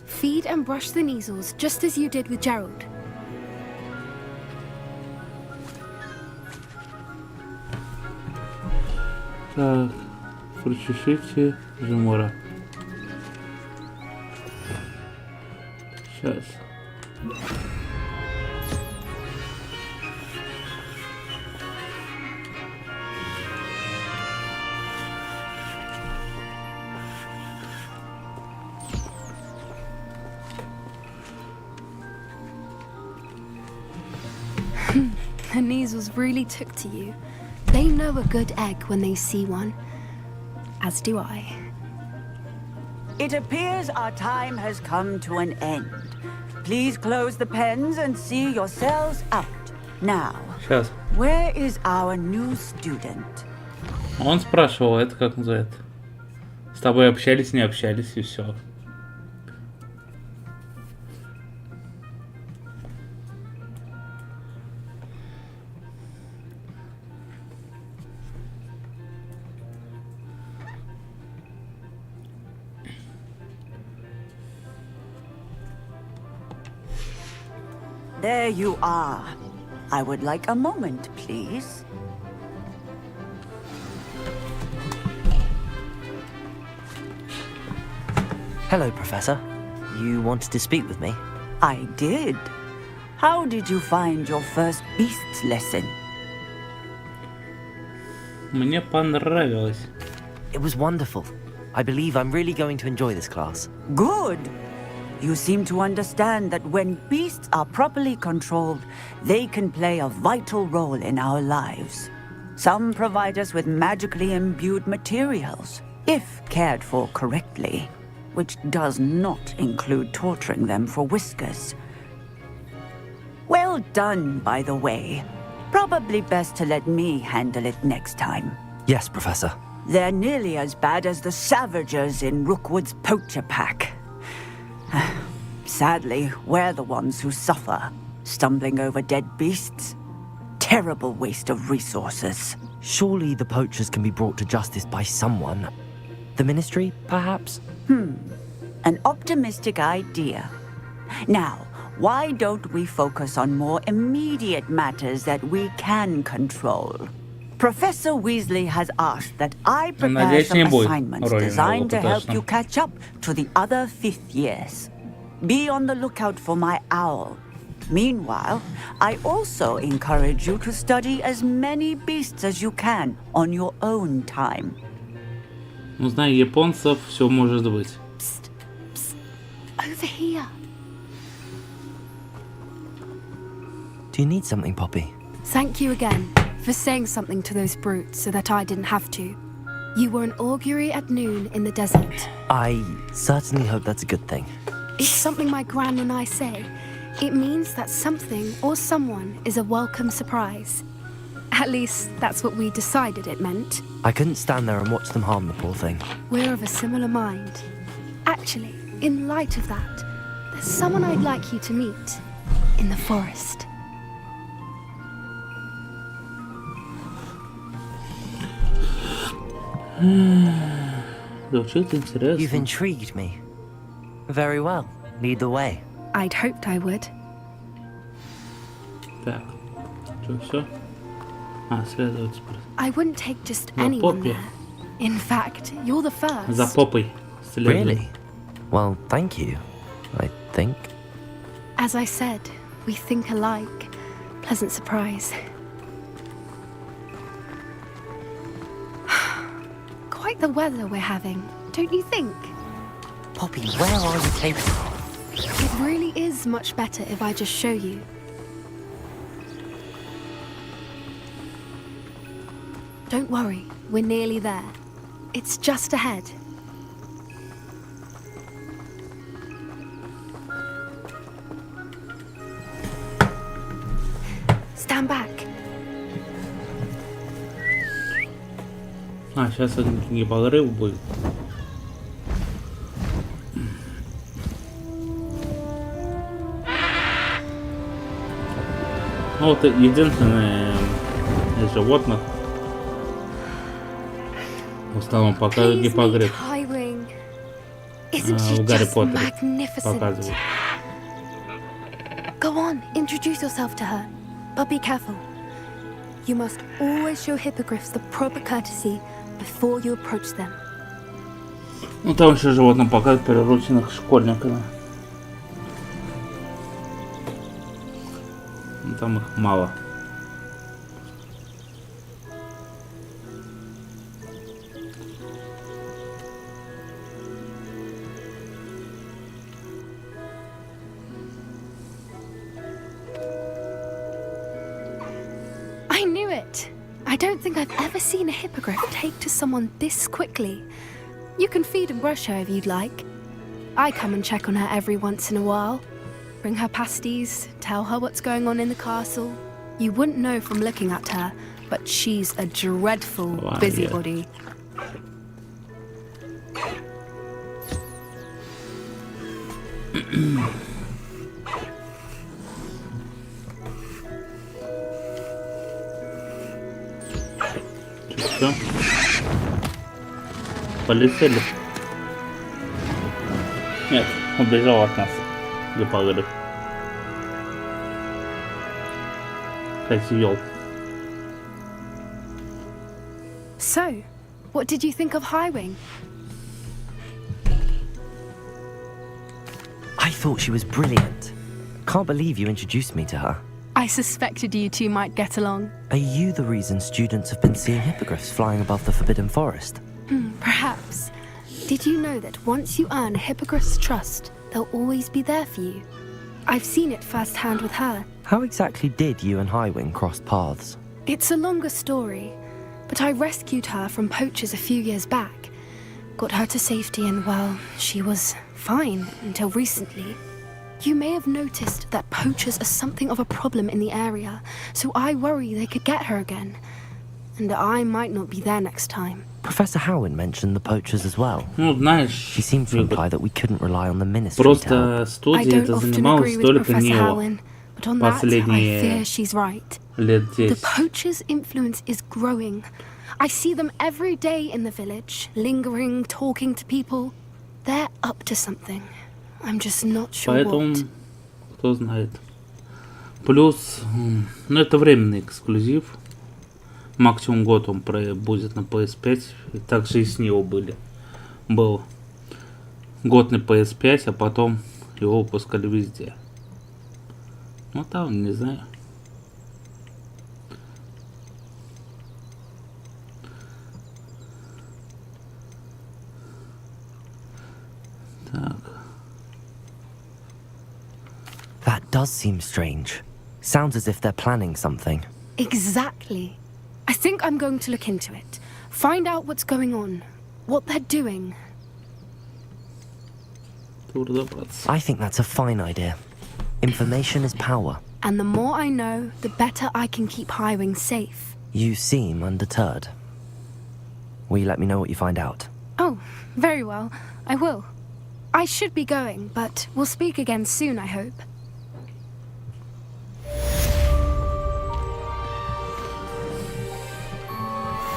Feed and brush the Neasels just as you did with Gerald. Так, прочешите Жемора. Сейчас. The Neasels really took to you. They know a good egg when they see one. As do I. It appears our time has come to an end. Please close the pens and see yourselves out. Now, where is our new student? Он спрашивал, это как называется? С тобой общались, не общались, и все. There you are. I would like a moment, please. Hello, Professor. You wanted to speak with me? I did. How did you find your first beasts lesson? Мне понравилось. It was wonderful. I believe I'm really going to enjoy this class. Good. You seem to understand that when beasts are properly controlled, they can play a vital role in our lives. Some provide us with magically imbued materials, if cared for correctly, which does not include torturing them for whiskers. Well done, by the way. Probably best to let me handle it next time. Yes, Professor. They're nearly as bad as the Savagers in Rookwood's poacher pack. Sadly, we're the ones who suffer, stumbling over dead beasts. Terrible waste of resources. Surely the poachers can be brought to justice by someone. The Ministry, perhaps? An optimistic idea. Now, why don't we focus on more immediate matters that we can control? Professor Weasley has asked that I prepare some assignments designed to help you catch up to the other 5th years. Be on the lookout for my owl. Meanwhile, I also encourage you to study as many beasts as you can on your own time. Ну, знаю японцев, все может быть. Over here. Do you need something, Poppy? Thank you again for saying something to those brutes so that I didn't have to. You were an augury at noon in the desert. I certainly hope that's a good thing. It's something my gran and I say. It means that something or someone is a welcome surprise. At least, that's what we decided it meant. I couldn't stand there and watch them harm the poor thing. We're of a similar mind. Actually, in light of that, there's someone I'd like you to meet. in the forest. You've intrigued me. Very well. Lead the way. I'd hoped I would. Так, что, все? А, следовать. I wouldn't take just За anyone попой. there. In fact, you're the first. За попой. Следуй. Really? Well, thank you, I think. As I said, we think alike. Pleasant surprise. Quite the weather we're having, don't you think? Poppy, where are you taking me? It really is much better if I just show you. Don't worry, we're nearly there. It's just ahead. Stand back. А, сейчас не подрыв будет. Ну вот единственное из животных в основном показывают гиппогриф. В Гарри Поттере показывают. Go on, introduce yourself to her. But be careful. You must always show hippogriffs the proper courtesy before you approach them. Ну там еще животным показывают прирученных школьниками. Ну, там их мало. I knew it. I don't think I've ever seen a hippogriff take to someone this quickly. You can feed and brush her if you'd like. I come and check on her every once in a while. Bring her pasties, tell her what's going on in the castle. You wouldn't know from looking at her, but she's a dreadful busybody. Все. Полетели. Нет, убежал от нас. Гиппогриф. Козёл. So, what did you think of Highwing? I thought she was brilliant. Can't believe you introduced me to her. I suspected you two might get along. Are you the reason students have been seeing hippogriffs flying above the Forbidden Forest? Perhaps. Did you know that once you earn a hippogriff's trust, they'll always be there for you? I've seen it firsthand with her. How exactly did you and Highwing cross paths? It's a longer story, but I rescued her from poachers a few years back. Got her to safety and, well, she was fine until recently. You may have noticed that poachers are something of a problem in the area, so I worry they could get her again. And I might not be there next time. Professor Howin mentioned the poachers as well. Ну, знаешь, She seemed to imply that we couldn't rely on the ministry to просто help. I студия don't это often занималась agree with только Professor него Howin, but on that, I последние fear she's right. лет The 10. poachers' influence is growing. I see them every day in the village, lingering, talking to people. They're up to something. I'm just not sure Поэтому, what. кто знает. Плюс, ну это временный эксклюзив. Максимум год он будет на PS5. И также и с него был год на PS5, а потом его выпускали везде. Ну там, не знаю. Так. That does seem strange. Sounds as if they're planning something. Exactly. I think I'm going to look into it. Find out what's going on. What they're doing. I think that's a fine idea. Information is power. And the more I know, the better I can keep Highwing safe. You seem undeterred. Will you let me know what you find out? Oh, very well. I will. I should be going, but we'll speak again soon, I hope.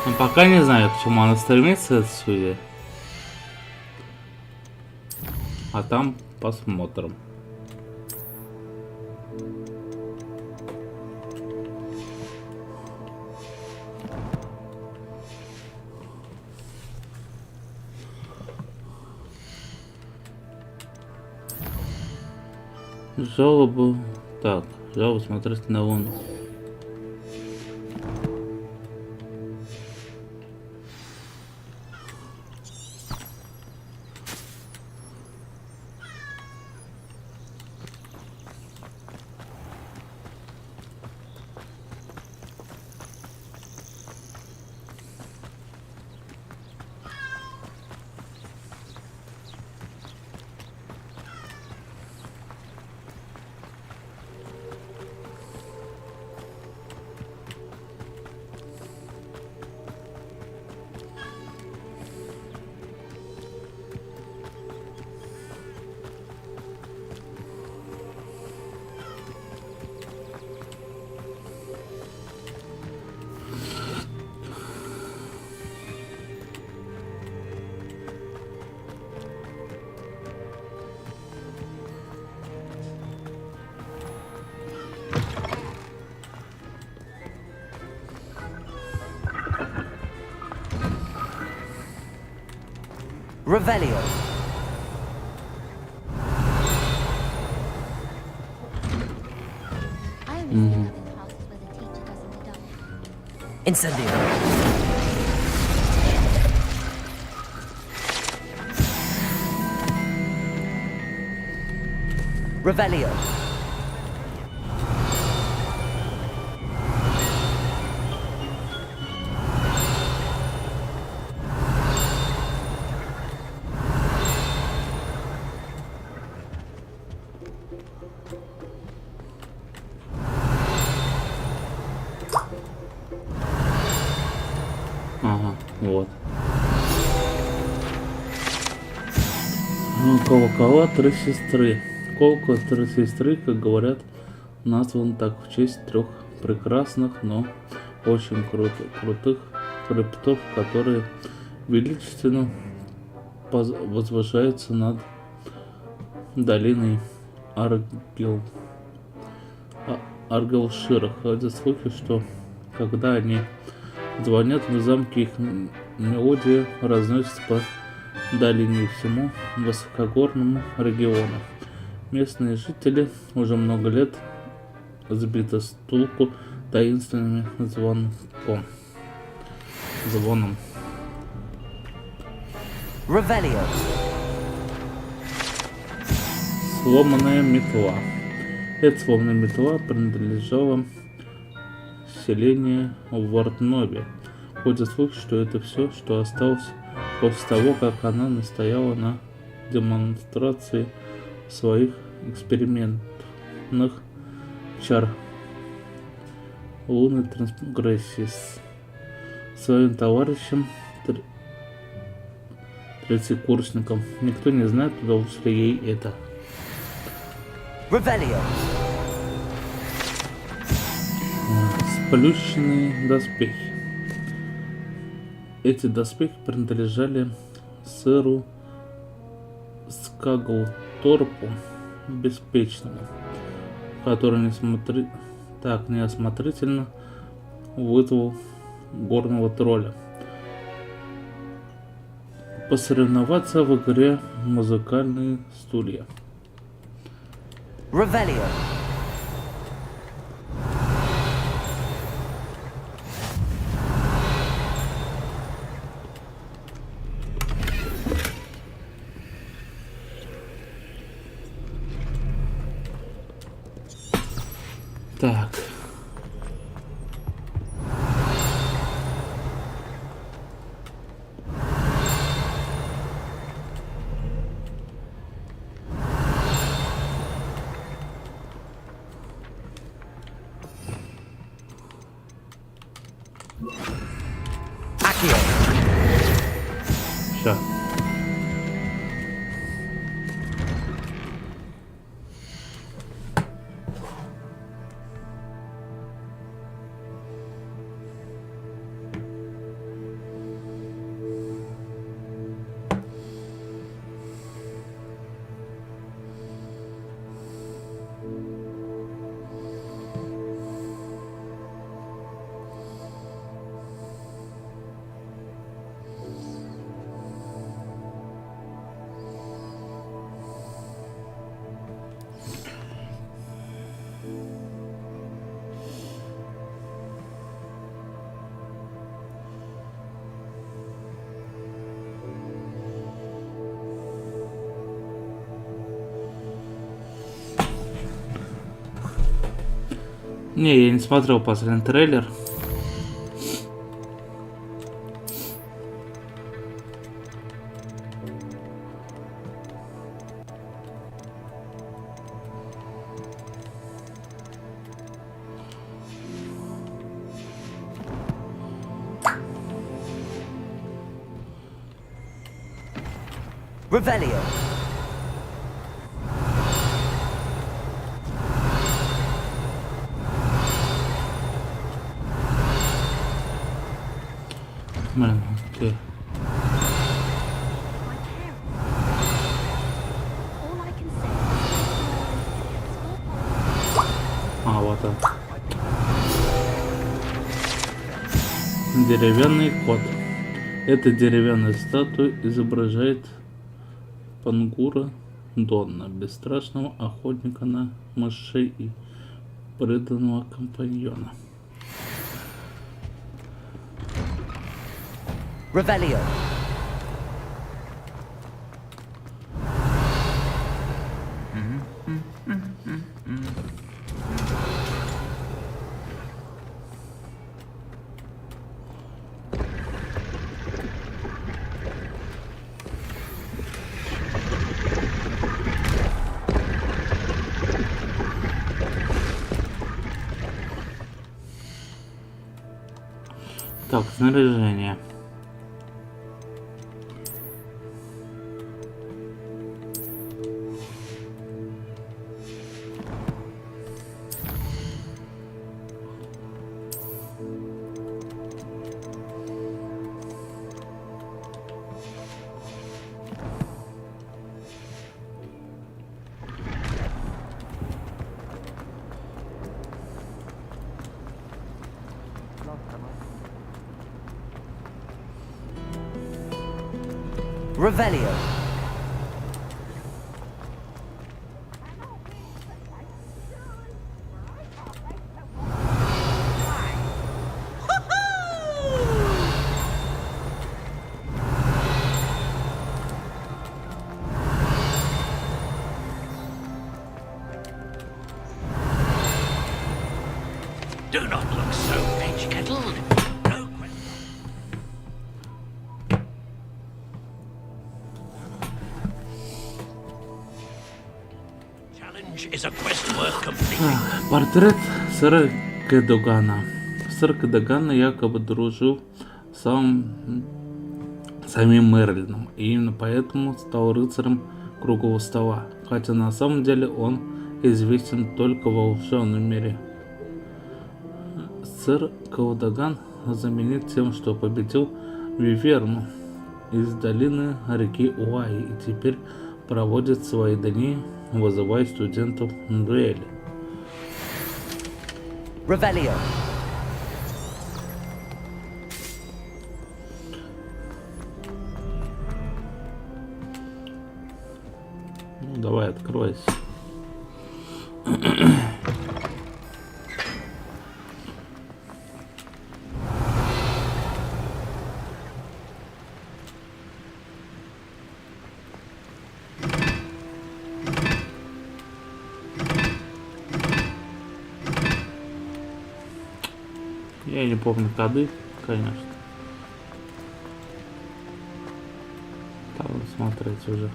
Но пока не знаю, к чему она стремится, эта судья. А там посмотрим. Жалобу. Так, жалобу смотреть на Луну. Revelio. Incendio. Revelio. Ага, вот. Колокола три сестры. Колокол три сестры, как говорят, назван так в честь трех прекрасных, но очень крутых хребтов, которые величественно возвышаются над долиной Аргелшира. Ходят слухи, что когда они звонят в замке, их мелодия разносится по долине и всему высокогорному региону. Местные жители уже много лет сбиты с толку таинственными звоном. Revelio. Сломанная метла. Эта сломанная метла принадлежала селению в Варднове. Ходят слухи, что это все, что осталось после того, как она настояла на демонстрации своих экспериментных чар лунной трансгрессии с своим товарищем третьекурсником. Никто не знает, удалось ли ей это. Revelio. Сплющенные доспехи. Эти доспехи принадлежали сэру Скаглторпу Беспечному, который неосмотрительно вызвал горного тролля посоревноваться в игре «Музыкальные стулья». Revelio. Так. Все. Не, я не смотрел последний трейлер. Revelio. Блин, окей. А, вот он. Деревянный кот. Эта деревянная статуя изображает Пангура Донна, бесстрашного охотника на мышей и преданного компаньона. Revelio. Так, снаряжение. Revelio. Do not look so edge-kettled. Портрет сэра Кэдогана. Сэр Кэдоган якобы дружил с самим Мерлином, и именно поэтому стал рыцарем круглого стола, хотя на самом деле он известен только в волшебном мире. Сэр Кэдоган знаменит тем, что победил Виверну из долины реки Уай и теперь проводит свои дни, вызывая студентов на дуэли. Revelio. Ну, давай, откройся. Я не помню коды, конечно. Там смотреть уже.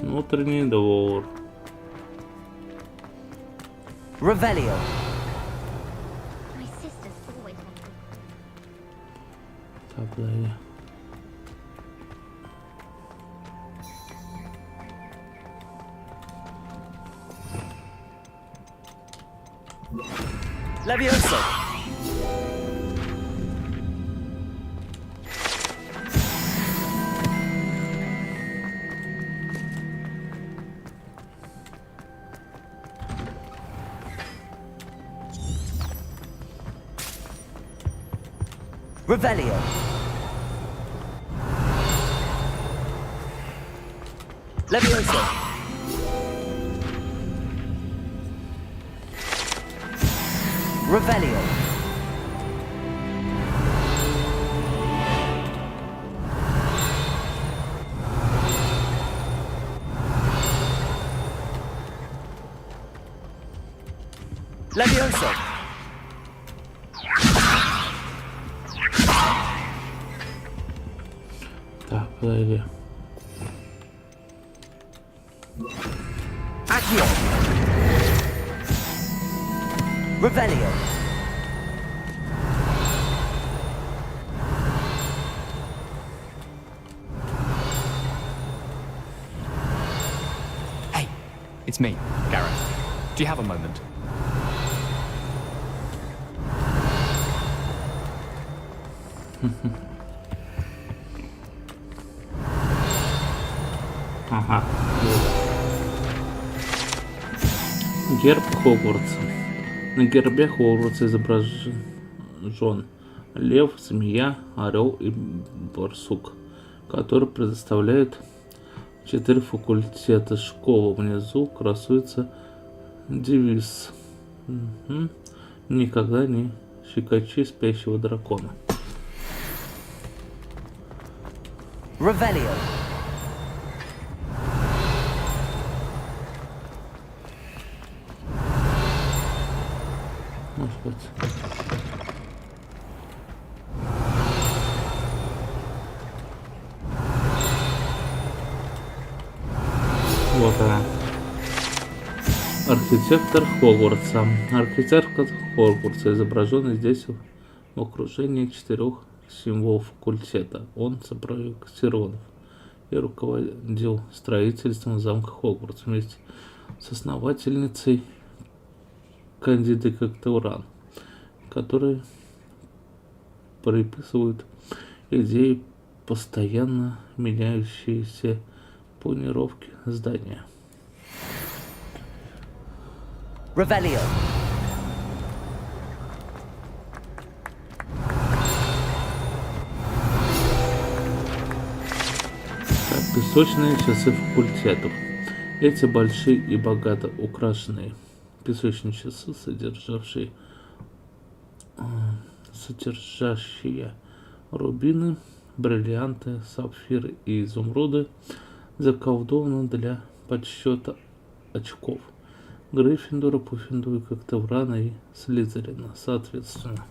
Внутренний двор. Revelio. Так, да, я. Levioso. Revelio. Levioso. Revelio. Levioso. Так, подожди. Accio. Revelio. Hey, it's me, Gareth. Do you have a moment? Ага. Герб Хогвартса. На гербе Хогвартса изображен лев, змея, орел и барсук, который предоставляет 4 факультета школы. Внизу красуется девиз: никогда не щекочи спящего дракона. Revelio. Может быть. Вот она. Архитектор Хогвартса. Архитектор Хогвартса изображен здесь в окружении 4 символов факультета. Он спроектирован и руководил строительством замка Хогвартс вместе с основательницей кандидатуран, которые приписывают идеи постоянно меняющиеся планировки здания. Revelio. Песочные часы факультетов. Эти большие и богато украшенные песочные часы, содержащие рубины, бриллианты, сапфиры и изумруды, заколдованы для подсчета очков Гриффиндора, Пуффиндуя, Когтеврана и Слизерина, соответственно.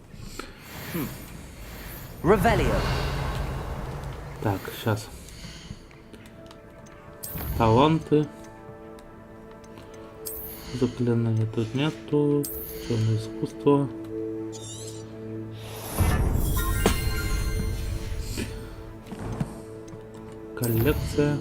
Revelio. Так, сейчас. Таланты. Заклинания тут нету. Темное искусство. Коллекция.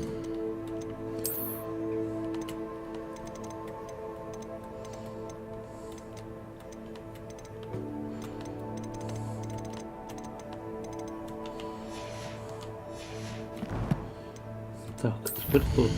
Так, теперь тут.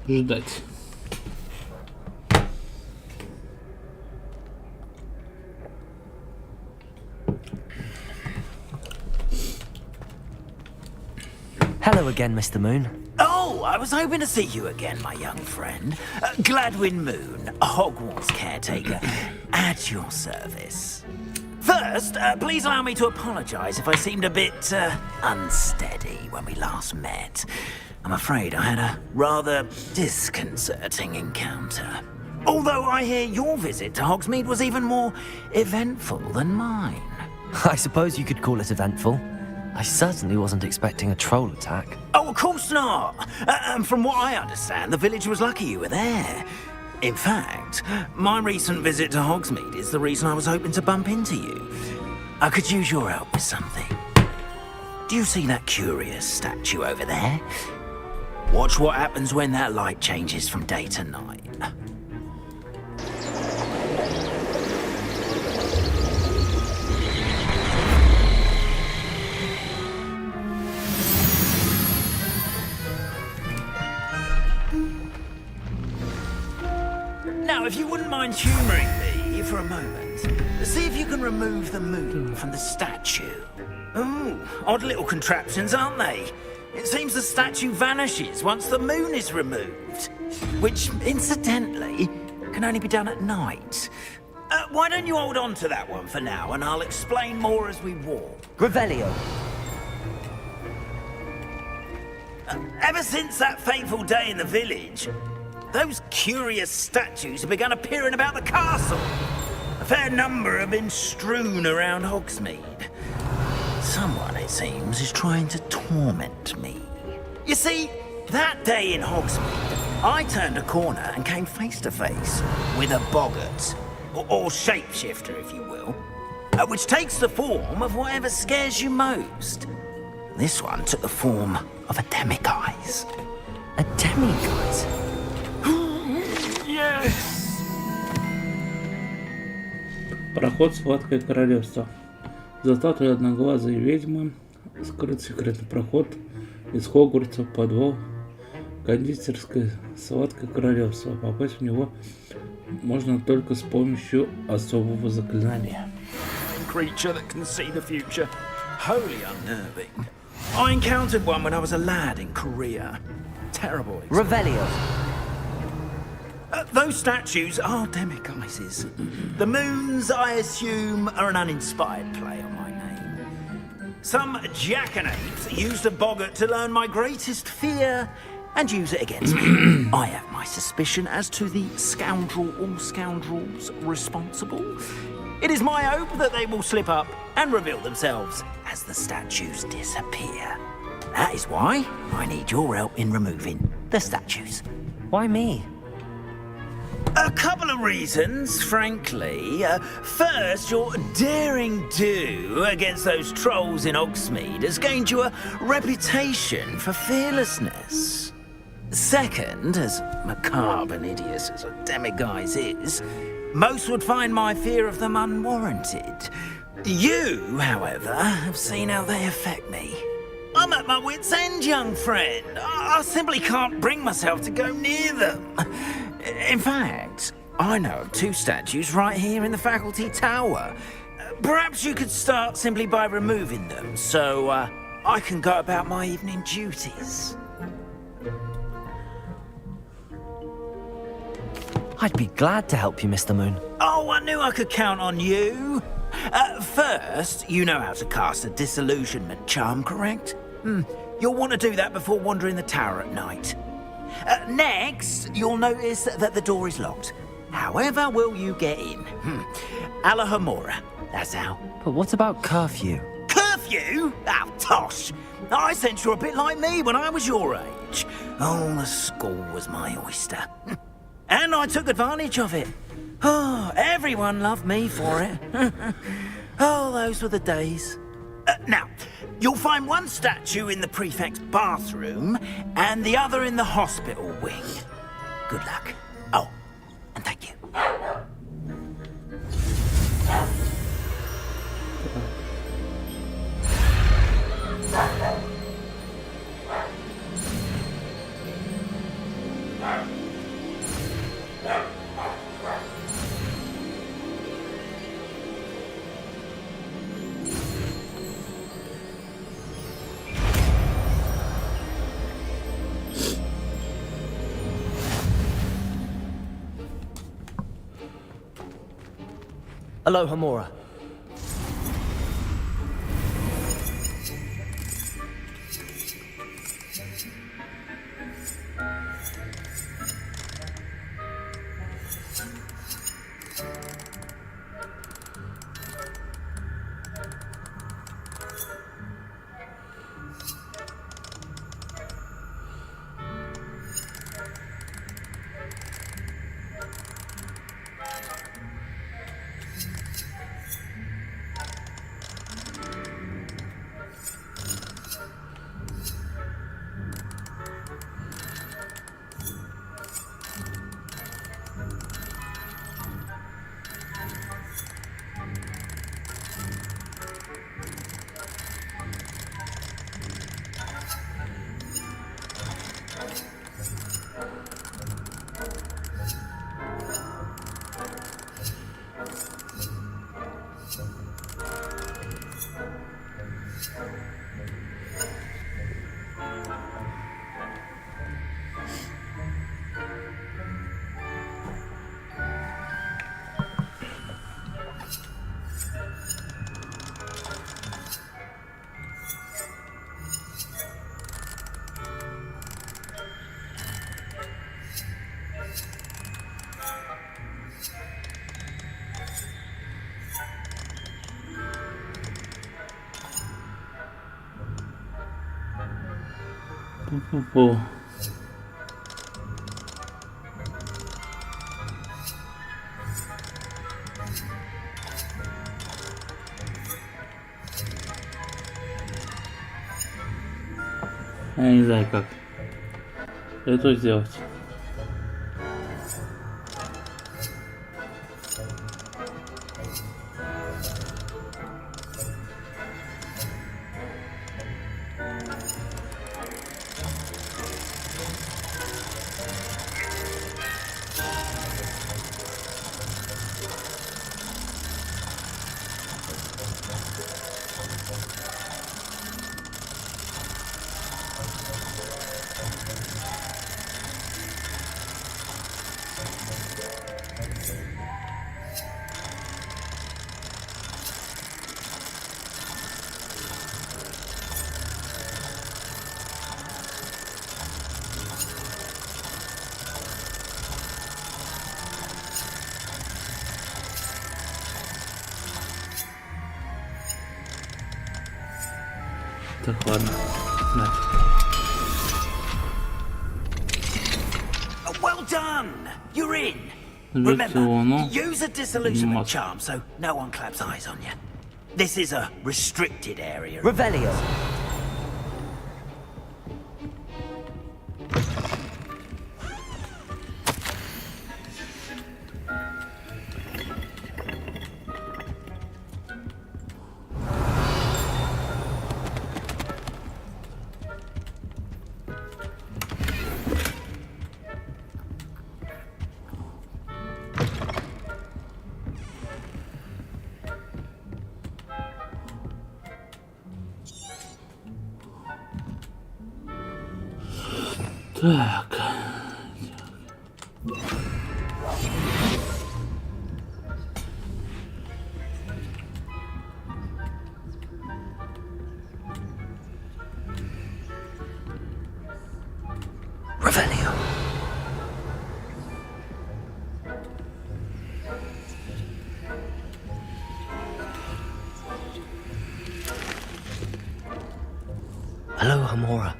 Ждать. Hello again, Mr. Moon. Oh, I was hoping to see you again, my young friend. Gladwin Moon, Hogwarts caretaker, at your service. First, please allow me to apologize if I seemed a bit unsteady when we last met. I'm afraid I had a rather disconcerting encounter. Although I hear your visit to Hogsmeade was even more eventful than mine. I suppose you could call it eventful. I certainly wasn't expecting a troll attack. Oh, of course not. And from what I understand, the village was lucky you were there. In fact, my recent visit to Hogsmeade is the reason I was hoping to bump into you. I could use your help with something. Do you see that curious statue over there? Watch what happens when that light changes from day to night. Now, if you wouldn't mind humouring me for a moment, see if you can remove the moon from the statue. Ooh, odd little contraptions, aren't they? It seems the statue vanishes once the moon is removed, which, incidentally, can only be done at night. Why don't you hold on to that one for now, and I'll explain more as we walk. Revelio. Ever since that fateful day in the village, those curious statues have begun appearing about the castle. A fair number have been strewn around Hogsmeade. Someone, it seems, is trying to torment me. You see, that day in Hogsmeade, I turned a corner and came face to face with a boggart, or shapeshifter, if you will, which takes the form of whatever scares you most. This one took the form of a demiguise. A demiguise? Yes! Проход сладкое королевство. За статуей одноглазой ведьмы скрыт секретный проход из Хогвартса в подвал кондитерской сладкое королевство. Попасть в него можно только с помощью особого заклинания. Creature that can see the future. Wholly unnerving. I encountered one when I was a lad in Korea. Terrible. Revelio. Those statues are demiguises. The moons, I assume, are an uninspired play on my name. Some jackanapes used a boggart to learn my greatest fear and use it against me. I have my suspicion as to the scoundrel or scoundrels responsible. It is my hope that they will slip up and reveal themselves as the statues disappear. That is why I need your help in removing the statues. Why me? A couple of reasons, frankly. First, your daring do against those trolls in Hogsmeade has gained you a reputation for fearlessness. Second, as macabre and hideous as a demiguise is, most would find my fear of them unwarranted. You, however, have seen how they affect me. I'm at my wit's end, young friend. I simply can't bring myself to go near them. In fact, I know of two statues right here in the faculty tower. Perhaps you could start simply by removing them, so I can go about my evening duties. I'd be glad to help you, Mr. Moon. Oh, I knew I could count on you. First, you know how to cast a disillusionment charm, correct? You'll want to do that before wandering the tower at night. Next, you'll notice that the door is locked. However will you get in? Alahamora, that's how. But what about curfew? Curfew? Oh, tosh. I sense you're a bit like me when I was your age. Oh, the school was my oyster. And I took advantage of it. Oh, everyone loved me for it. Oh, those were the days. Now, you'll find one statue in the prefect's bathroom and the other in the hospital wing. Good luck. Oh, and thank you. Alohomora. О. Я не знаю, как это сделать. Так, ладно. Well done! You're in. Remember, use a disillusionment charm so no one claps eyes on you. This is a restricted area. Revelio. Так. Revelio. Hello, Hamora.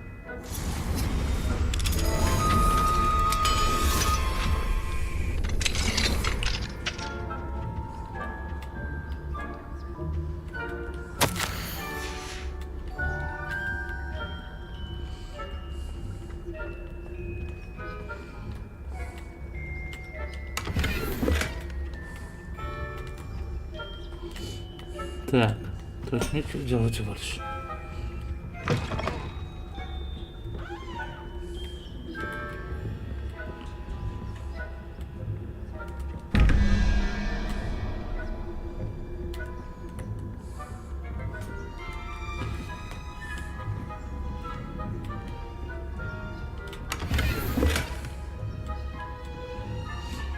Так, то есть нечего делать больше.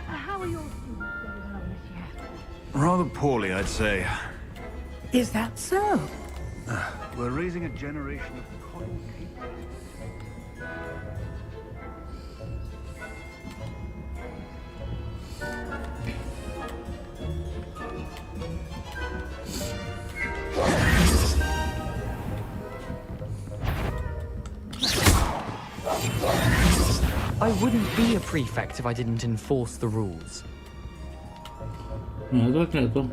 How are your students getting along this year? Rather poorly, I'd say. Is that so? We're raising a generation of coin keepers. I wouldn't be a prefect if I didn't enforce the rules. Нету.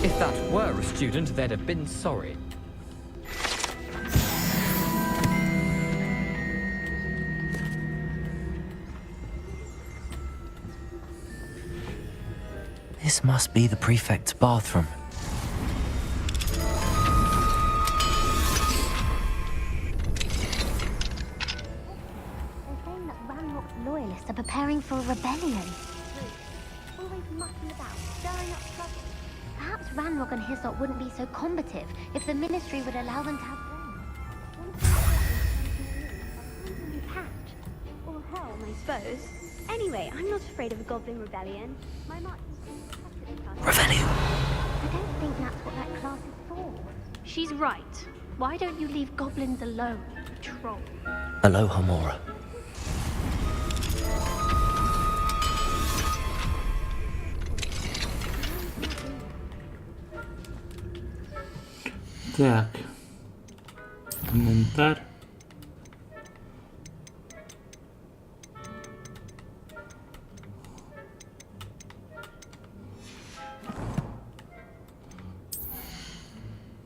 If that were a student, they'd have been sorry. This must be the prefect's bathroom. They're saying that Ranrock's loyalists are preparing for a rebellion. Always mucking about, stirring up trouble. Perhaps Ranrock and his lot wouldn't be so combative if the Ministry would allow them to have Patch. Or hell, I suppose. Anyway, I'm not afraid of a goblin rebellion. My march Revelio. I don't think that's what that class is for. She's right. Why don't you leave goblins alone, troll? Hello, Hamora. Так. Инвентарь.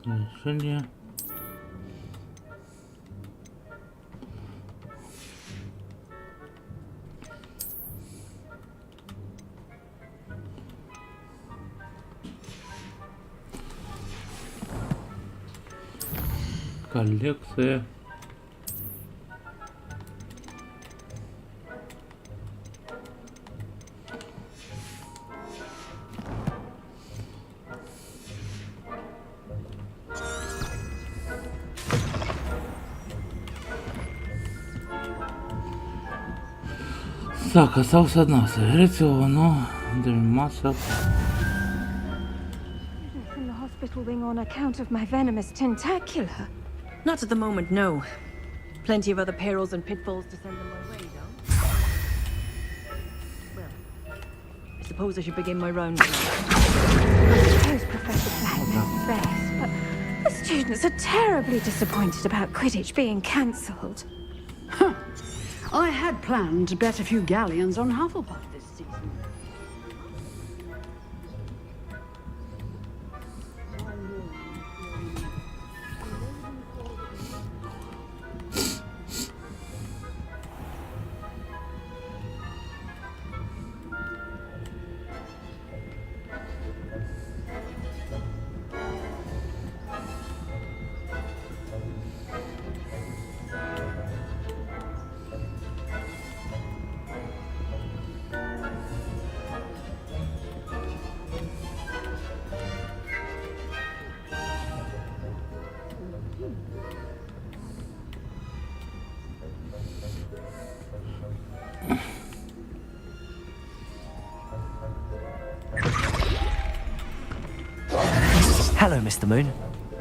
Решение. Коллекция. Так, осталась одна. Совершить его, но масса. In the hospital wing on account of my venomous tentacular. Not at the moment, no. Plenty of other perils and pitfalls to send them my way, though. Well, I suppose I should begin my round. I suppose Professor Black knows best, but the students are terribly disappointed about Quidditch being cancelled. I had planned to bet a few galleons on Hufflepuff this season. Hello, Mr. Moon.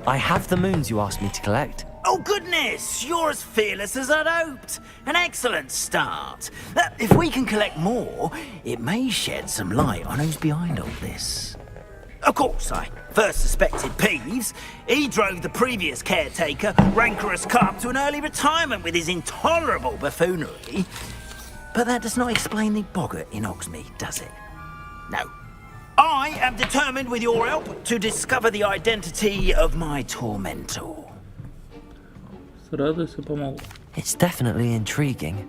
I have the moons you asked me to collect. Oh, goodness! You're as fearless as I'd hoped. An excellent start. If we can collect more, it may shed some light on who's behind all this. Of course, I first suspected Peeves. He drove the previous caretaker, rancorous Carp, to an early retirement with his intolerable buffoonery. But that does not explain the boggart in Hogsmeade, does it? No. I am determined, with your help, to discover the identity of my tormentor. It's definitely intriguing.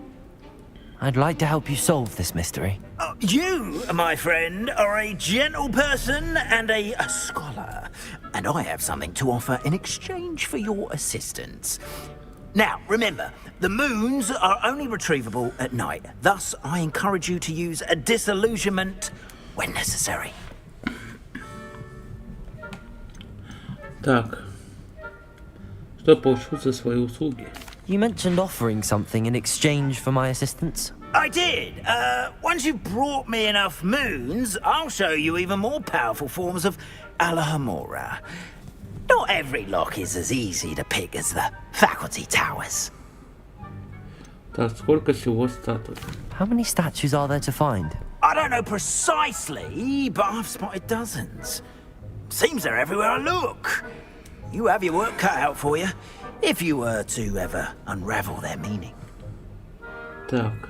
I'd like to help you solve this mystery. You, my friend, are a gentle person and a scholar, and I have something to offer in exchange for your assistance. Now, remember, the moons are only retrievable at night. Thus, I encourage you to use a disillusionment when necessary. Так. Что я получу за свои услуги? You mentioned offering something in exchange for my assistance. I did. Once you've brought me enough moons, I'll show you even more powerful forms of Alohomora. Not every lock is as easy to pick as the faculty towers. Так, сколько всего статуй? How many statues are there to find? I don't know precisely, but I've spotted dozens. Seems they're everywhere I look. You have your work cut out for you, if you were to ever unravel their meaning. Так,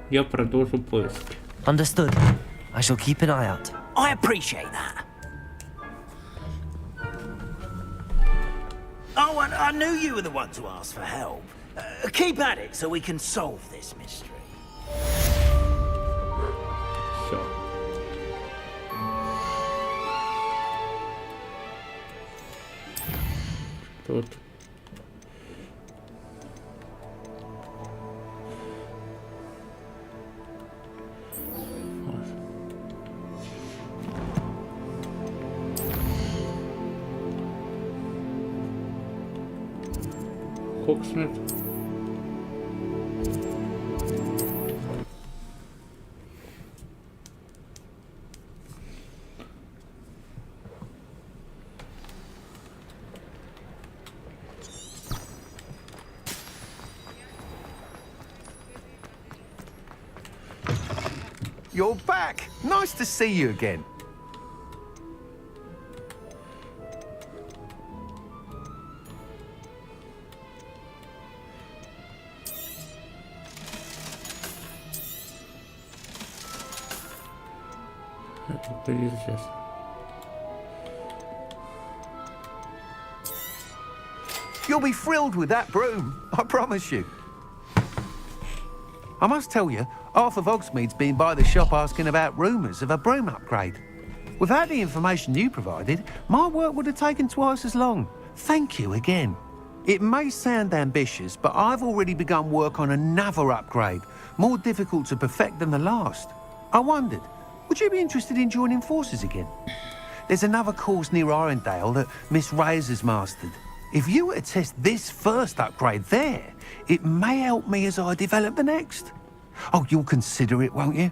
я продолжу поиски. Understood. I shall keep an eye out. I appreciate that. Oh, and I knew you were the one to ask for help. Keep at it so we can solve this mystery. Все. Тут. Хогсмит. You're back. Nice to see you again. You'll be thrilled with that broom, I promise you. I must tell you, half of Hogsmeade's been by the shop asking about rumours of a broom upgrade. Without the information you provided, my work would have taken twice as long. Thank you again. It may sound ambitious, but I've already begun work on another upgrade, more difficult to perfect than the last. I wondered, would you be interested in joining forces again? There's another course near Arendale that Miss Reyes has mastered. If you were to test this first upgrade there, it may help me as I develop the next. Oh, you'll consider it, won't you?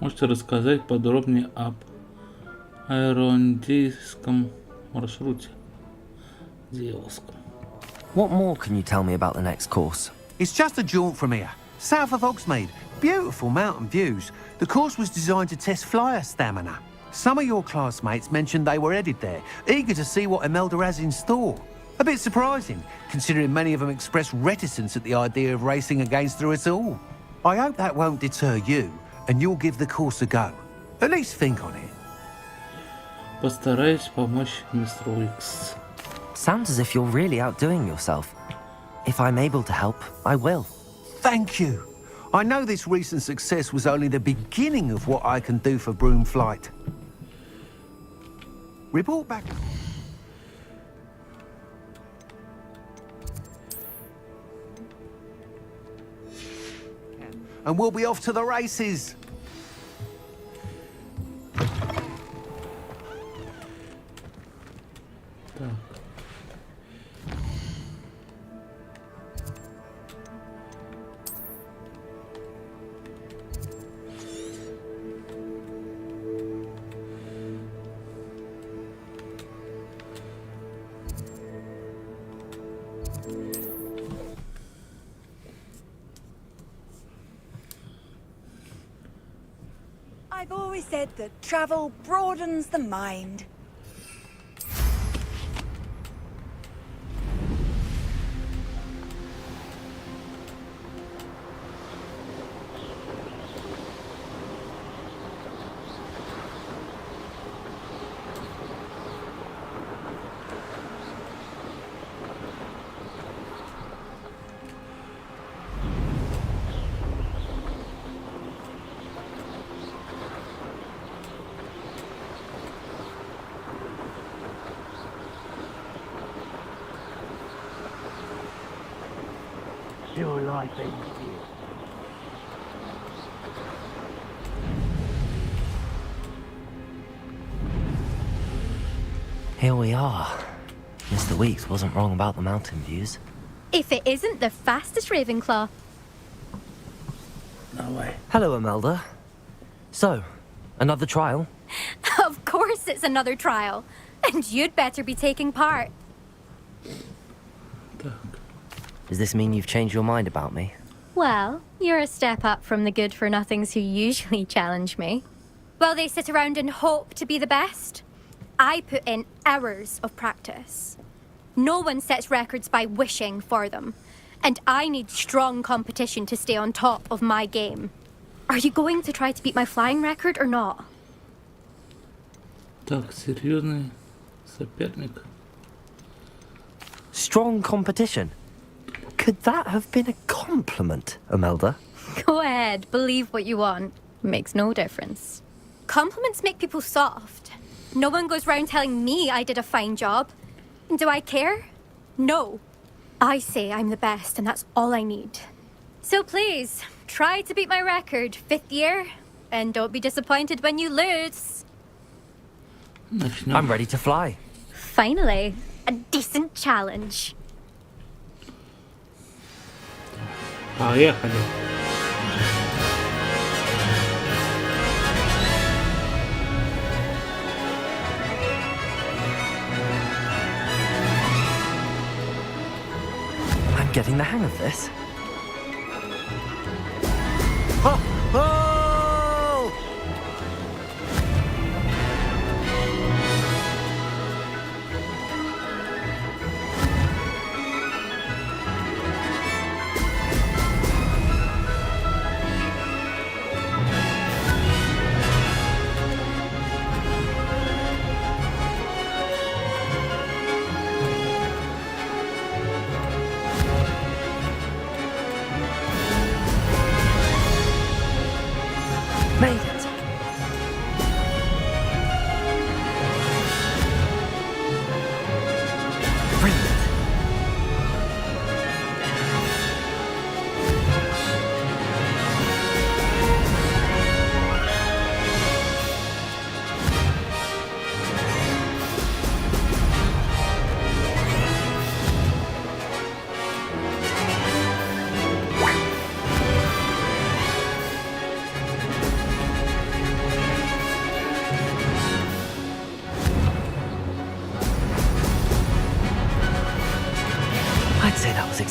Можете рассказать подробнее об аэрондийском маршруте? What more can you tell me about the next course? It's just a jaunt from here, south of Hogsmeade. Beautiful mountain views. The course was designed to test flyer stamina. Some of your classmates mentioned they were headed there, eager to see what Imelda has in store. A bit surprising, considering many of them expressed reticence at the idea of racing against her at all. I hope that won't deter you, and you'll give the course a go. At least think on it. Постараюсь помочь мистеру Икс. Sounds as if you're really outdoing yourself. If I'm able to help, I will. Thank you. I know this recent success was only the beginning of what I can do for broom flight. Report back. And we'll be off to the races. I've always said that travel broadens the mind. Your life ends here. Here we are. Mr. Weeks wasn't wrong about the mountain views. If it isn't the fastest Ravenclaw. No way. Hello, Imelda. So, another trial? Of course it's another trial. And you'd better be taking part. Does this mean you've changed your mind about me? Well, you're a step up from the good-for-nothings who usually challenge me. While they sit around and hope to be the best, I put in hours of practice. No one sets records by wishing for them. And I need strong competition to stay on top of my game. Are you going to try to beat my flying record or not? Так, серьезный соперник. Strong competition? Could that have been a compliment, Imelda? Go ahead, believe what you want. Makes no difference. Compliments make people soft. No one goes round telling me I did a fine job. And do I care? No. I say I'm the best, and that's all I need. So please, try to beat my record, 5th year, and don't be disappointed when you lose. I'm ready to fly. Finally, a decent challenge. Поехали. I'm getting the hang of this.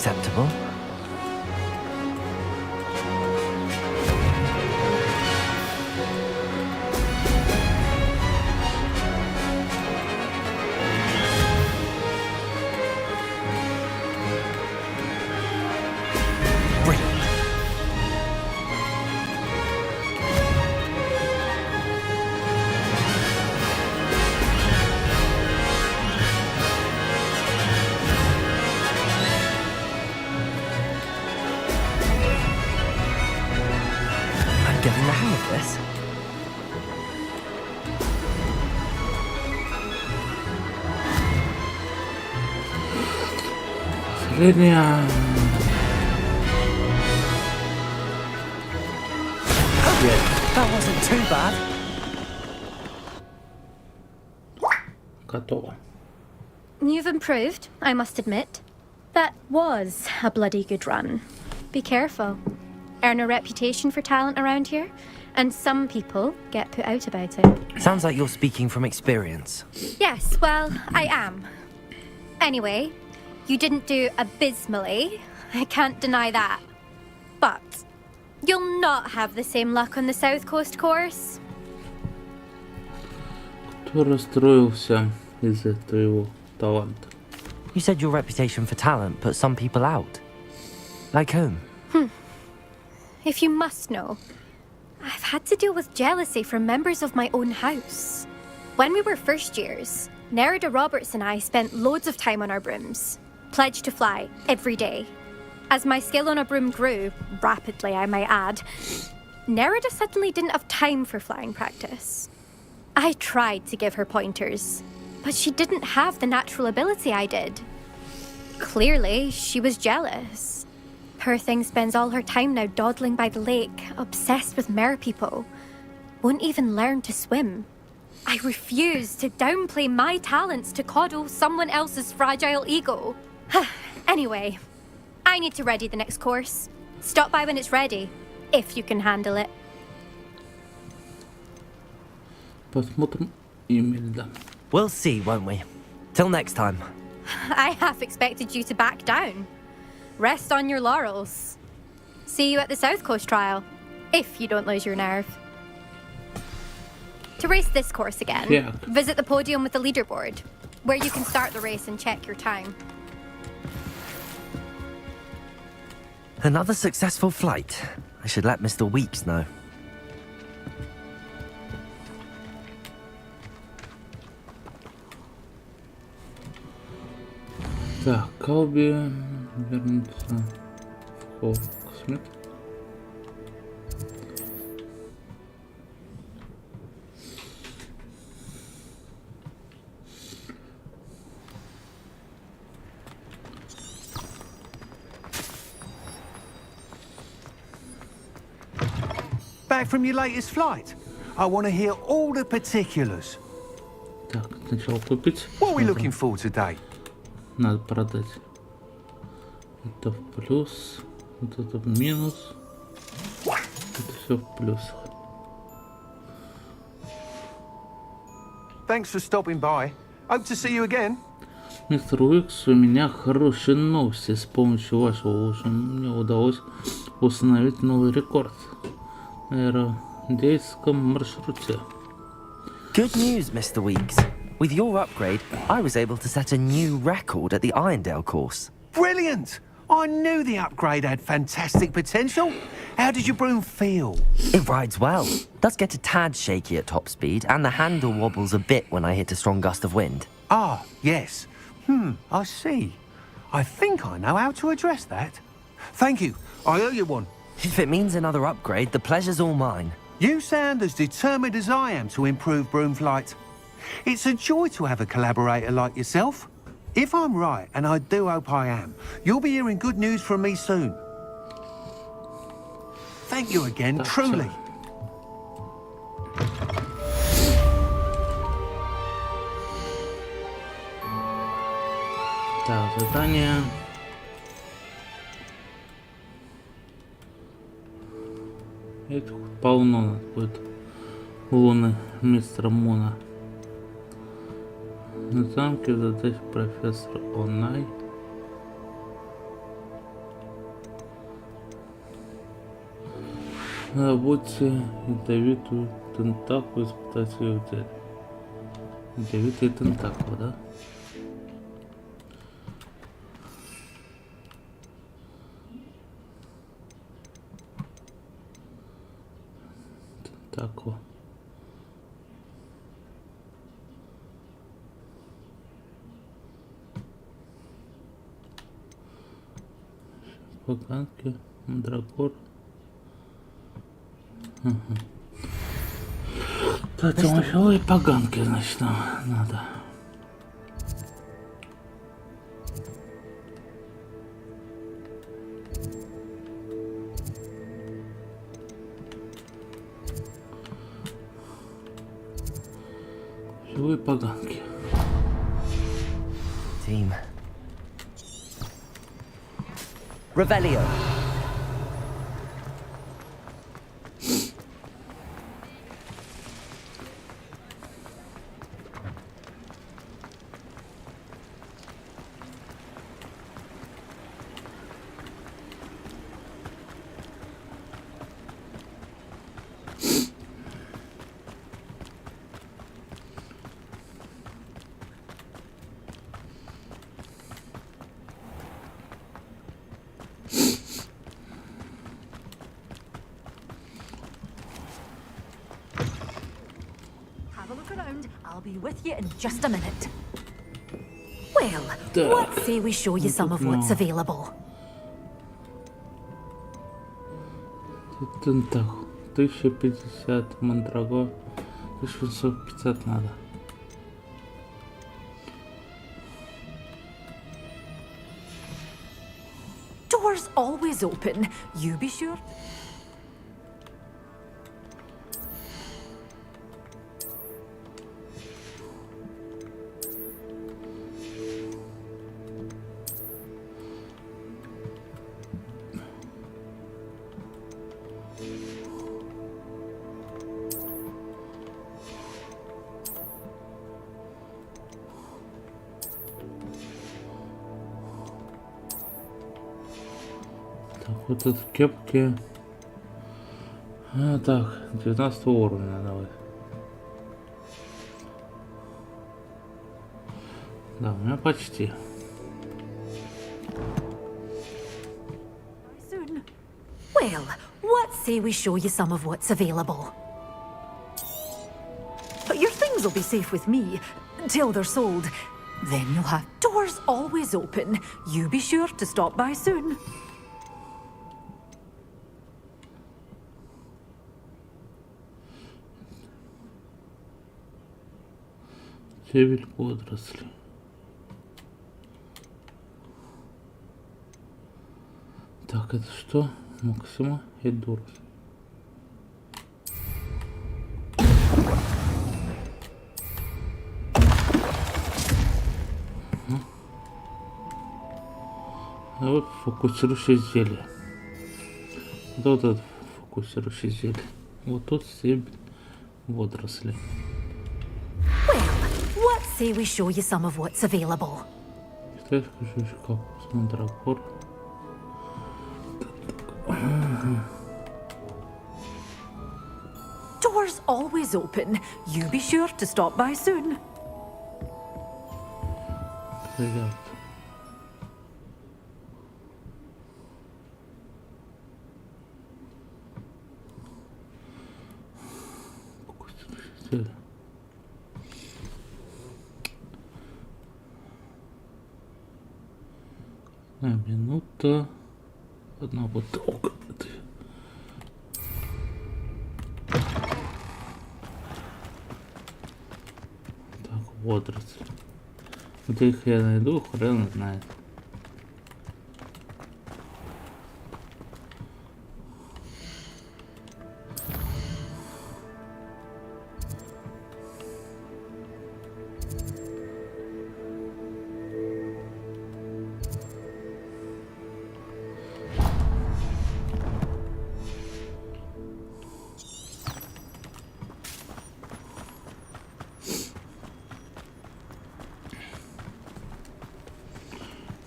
acceptable. Getting the hang of this. Последняя. That wasn't too bad. Готово. You've improved, I must admit. That was a bloody good run. Be careful. Earn a reputation for talent around here, and some people get put out about it. Sounds like you're speaking from experience. Yes, well, I am. Anyway, you didn't do abysmally. I can't deny that. But you'll not have the same luck on the South Coast course. Кто расстроился из-за твоего таланта? You said your reputation for talent put some people out. Like whom? If you must know, I've had to deal with jealousy from members of my own house. When we were first years, Nerida Roberts and I spent loads of time on our brooms, pledged to fly every day. As my skill on a broom grew, rapidly I might add, Nerida suddenly didn't have time for flying practice. I tried to give her pointers, but she didn't have the natural ability I did. Clearly, she was jealous. Poor thing spends all her time now dawdling by the lake, obsessed with merpeople. Won't even learn to swim. I refuse to downplay my talents to coddle someone else's fragile ego. Anyway, I need to ready the next course. Stop by when it's ready, if you can handle it. Посмотрим Эмильда. We'll see, won't we? Till next time. I half expected you to back down. Rest on your laurels. See you at the South Coast trial, if you don't lose your nerve. To race this course again, visit the podium with the leaderboard, where you can start the race and check your time. Another successful flight. I should let Mr. Weeks know. Так, Калби вернется в холл косметики. Back from your latest flight? I want to hear all the particulars. Так, сначала купить. What are we looking for today? Надо продать. Это в плюс, вот это в минус. Это все в плюсах. Thanks for stopping by. Hope to see you again. Мистер Уикс, у меня хорошие новости. С помощью вашего луча мне удалось установить новый рекорд на аэродейском маршруте. Good news, Mr. Weeks. With your upgrade, I was able to set a new record at the Irondale course. Brilliant! I knew the upgrade had fantastic potential. How did your broom feel? It rides well. Does get a tad shaky at top speed, and the handle wobbles a bit when I hit a strong gust of wind. Ah, yes. I see. I think I know how to address that. Thank you. I owe you one. If it means another upgrade, the pleasure's all mine. You sound as determined as I am to improve broom flight. It's a joy to have a collaborator like yourself. If I'm right, and I do hope I am, you'll be hearing good news from me soon. Thank you again, truly. Так, задание. Это полно будет луны мистера Муна. На замке задать профессор Онай. Будьте ядовитую тентаку испытать ее в деле. Ядовитые тентаку, да? Тентаку. Поганки, мандрагор. Так, и поганки, значит, нам надо. Живые поганки. Team. Revelio. I'll be with you in just a minute. Well, let's say we show you some of what's available. Тентах. 1050 мандрагор. 1650 надо. Doors always open. You be sure. Вот тут в кепке. Так, 19 уровня давай. Да, у меня почти. Well, let's say we show you some of what's available. But your things will be safe with me till they're sold. Then you'll have doors always open. You be sure to stop by soon. Стебель водорослей. Так, это что? Максима и Дурс. А вот фокусирующее зелье. Вот это фокусирующее зелье. Вот тут стебель водорослей. Let's say we show you some of what's available. Китайский жучка, мандрагор. Doors always open. You be sure to stop by soon. Привет. Минута. Одна бутылка. Так, водоросли. Где их я найду, хрен знает.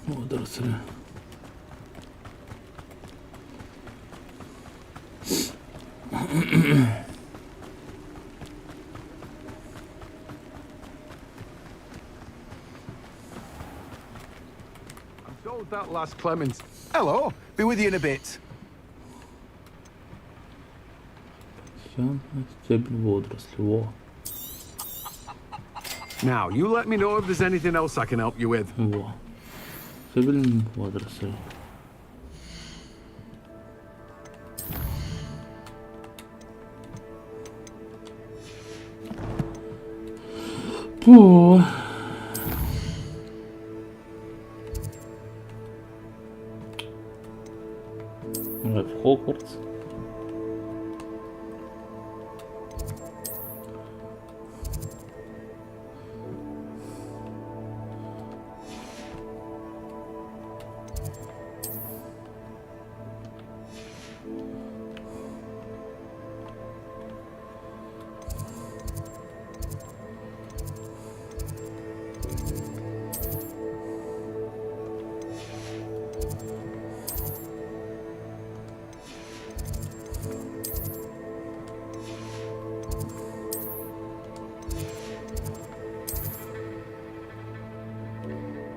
Водоросли. Sold that last Clemens. Hello, be with you in a bit. Now, you let me know if there's anything else I can help you with. В Хогвартс.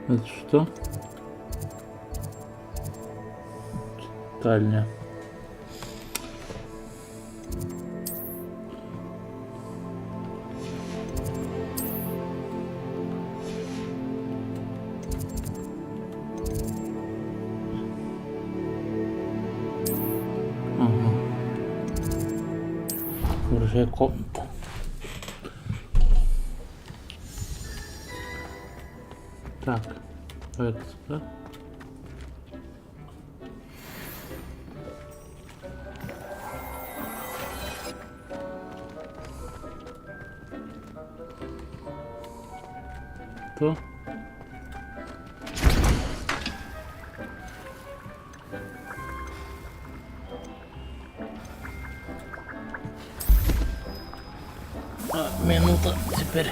Это что? Читальня. Ага. Уже комната. Так, это сюда. То. Минута теперь.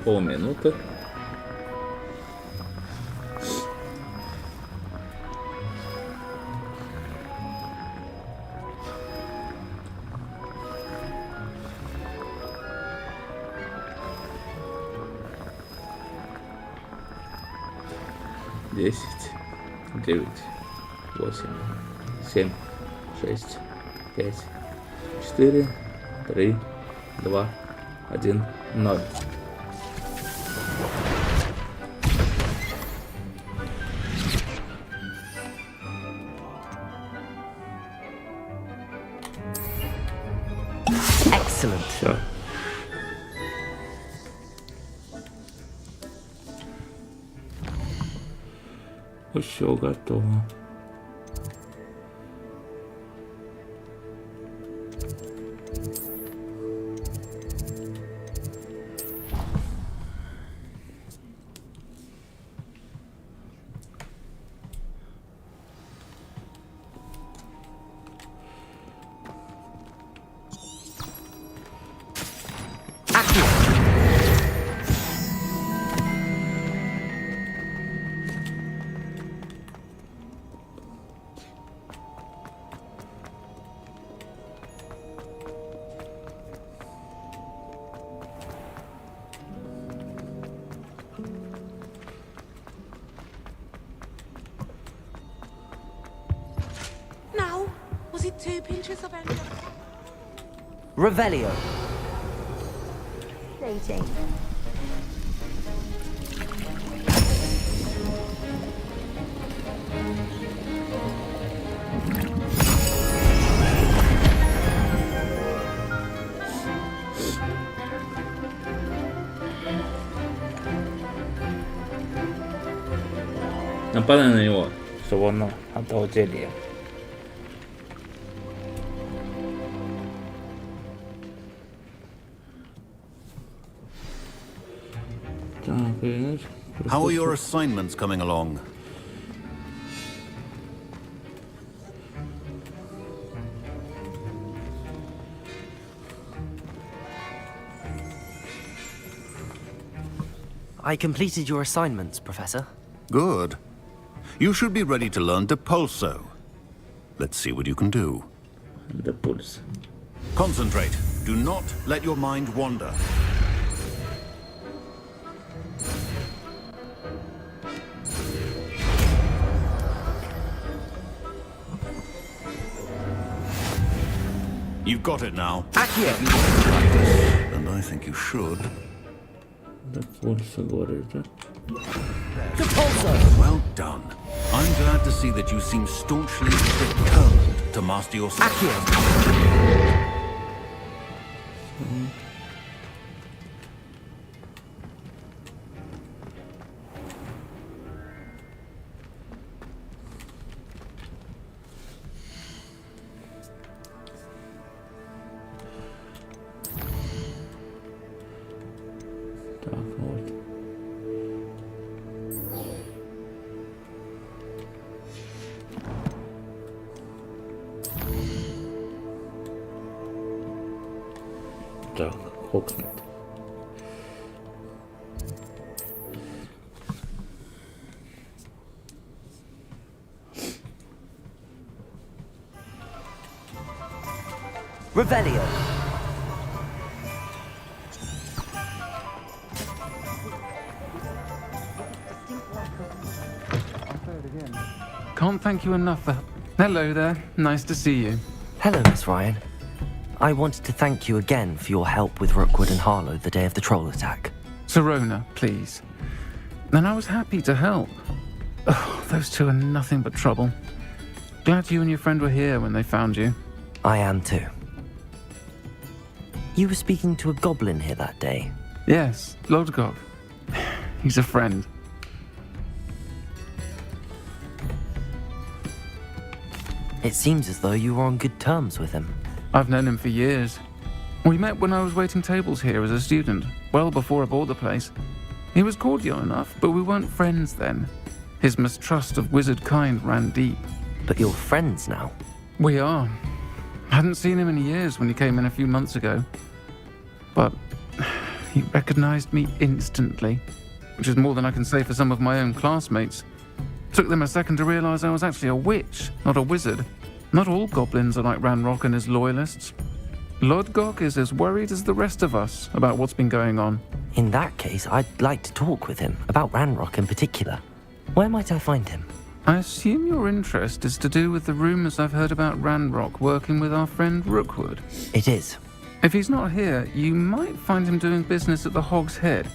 Полминуты. Десять, 9, 8, 7, 6, 5, 4, 3, 2, 1, 0. Excellent. Все. Все готово. Was it 2 pinches of ender? Revelio. Dating. Нападай на него, чтобы он отдал зелье. How are your assignments coming along? I completed your assignments, Professor. Good. You should be ready to learn Depulso. Let's see what you can do. Depulso. Concentrate. Do not let your mind wander. You've got it now. And I think you should. Well done. I'm glad to see that you seem staunchly determined to master your skills. Так, окна. Revelio. Can't thank you enough for... Hello there. Nice to see you. Hello, Miss Ryan. I wanted to thank you again for your help with Rookwood and Harlow the day of the troll attack. Sirona, please. And I was happy to help. Oh, those two are nothing but trouble. Glad you and your friend were here when they found you. I am too. You were speaking to a goblin here that day. Yes, Lodgok. He's a friend. It seems as though you were on good terms with him. I've known him for years. We met when I was waiting tables here as a student, well before I bought the place. He was cordial enough, but we weren't friends then. His mistrust of wizard kind ran deep. But you're friends now? We are. Hadn't seen him in years when he came in a few months ago. But he recognized me instantly, which is more than I can say for some of my own classmates. Took them a second to realize I was actually a witch, not a wizard. Not all goblins are like Ranrock and his loyalists. Lodgok is as worried as the rest of us about what's been going on. In that case, I'd like to talk with him, about Ranrock in particular. Where might I find him? I assume your interest is to do with the rumors I've heard about Ranrock working with our friend Rookwood. It is. If he's not here, you might find him doing business at the Hog's Head.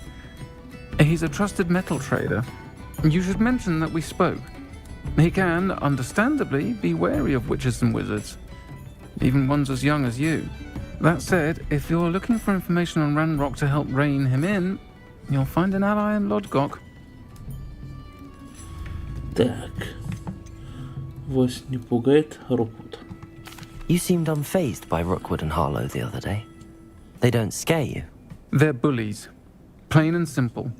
He's a trusted metal trader. You should mention that we spoke. He can, understandably, be wary of witches and wizards, even ones as young as you. That said, if you're looking for information on Ranrock to help rein him in, you'll find an ally in Lodgok. Так. Вас не пугает Rookwood? You seemed unfazed by Rookwood and Harlow the other day. They don't scare you? They're bullies. Plain and simple.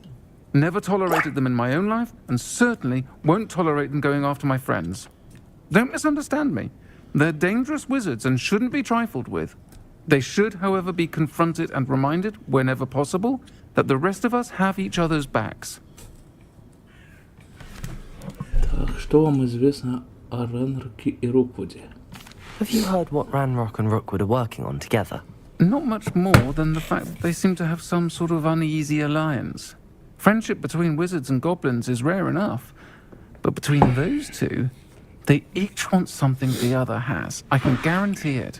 Never tolerated them in my own life, and certainly won't tolerate them going after my friends. Don't misunderstand me. They're dangerous wizards and shouldn't be trifled with. They should, however, be confronted and reminded, whenever possible, that the rest of us have each other's backs. Так, что вам известно о Ranrock и Rookwoodе? Have you heard what Ranrock and Rookwood are working on together? Not much more than the fact that they seem to have some sort of uneasy alliance. Friendship between wizards and goblins is rare enough, but between those two, they each want something the other has. I can guarantee it.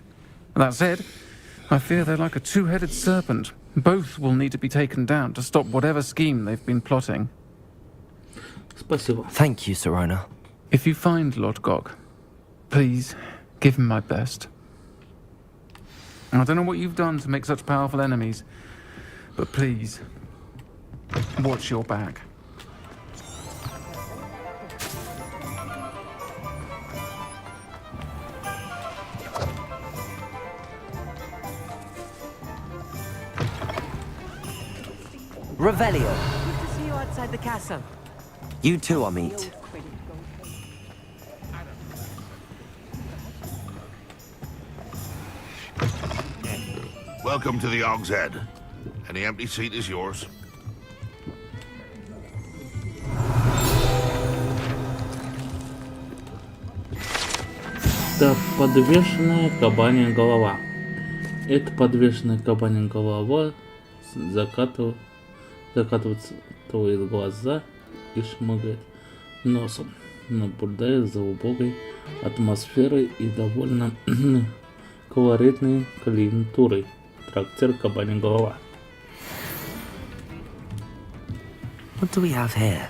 That said, I fear they're like a two-headed serpent. Both will need to be taken down to stop whatever scheme they've been plotting. Спасибо. Thank you, Sirona. If you find Lodgok, please give him my best. I don't know what you've done to make such powerful enemies, but please, watch your back. Revelio. outside the castle. You too, Amit. Welcome to the Og's Head. Any empty seat is yours. Это подвешенная кабанья голова. Это подвешенная кабанья голова закатывает твои глаза и шмыгает носом, наблюдая за убогой атмосферой и довольно колоритной клиентурой. Трактир кабанья голова. What do we have here?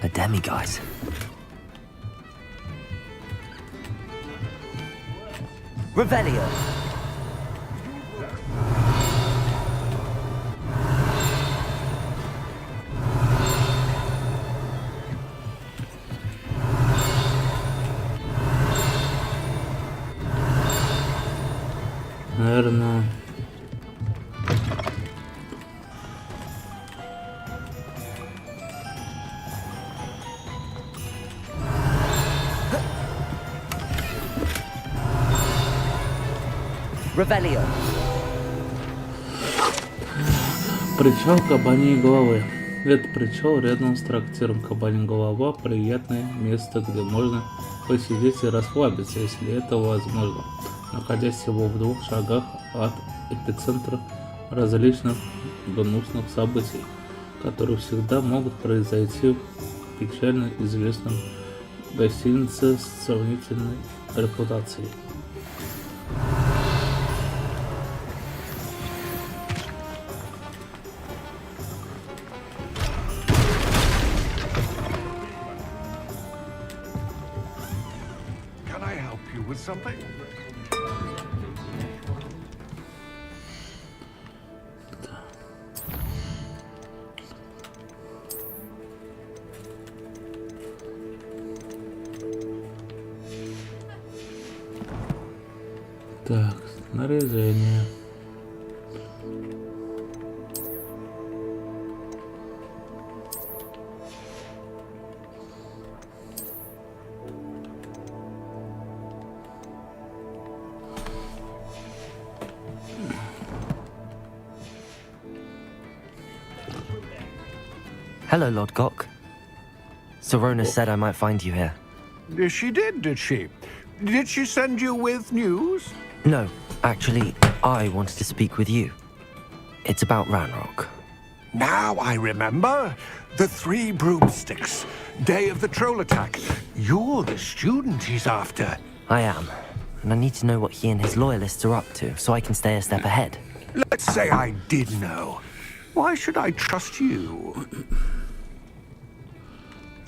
A demiguise. Revelio. Наверное... Revelio. Причал кабаньей головы. Это причал рядом с трактиром кабанья голова. Приятное место, где можно посидеть и расслабиться, если это возможно, находясь всего в 2 шагах от эпицентра различных гнусных событий, которые всегда могут произойти в печально известном гостинице с сомнительной репутацией. Something? Так, снаряжение. Hello, Lord Gok. Sorona said I might find you here. She did she? Did she send you with news? No, actually, I wanted to speak with you. It's about Ranrock. Now I remember. The 3 broomsticks. Day of the troll attack. You're the student he's after. I am. And I need to know what he and his loyalists are up to, so I can stay a step ahead. Let's say I did know. Why should I trust you?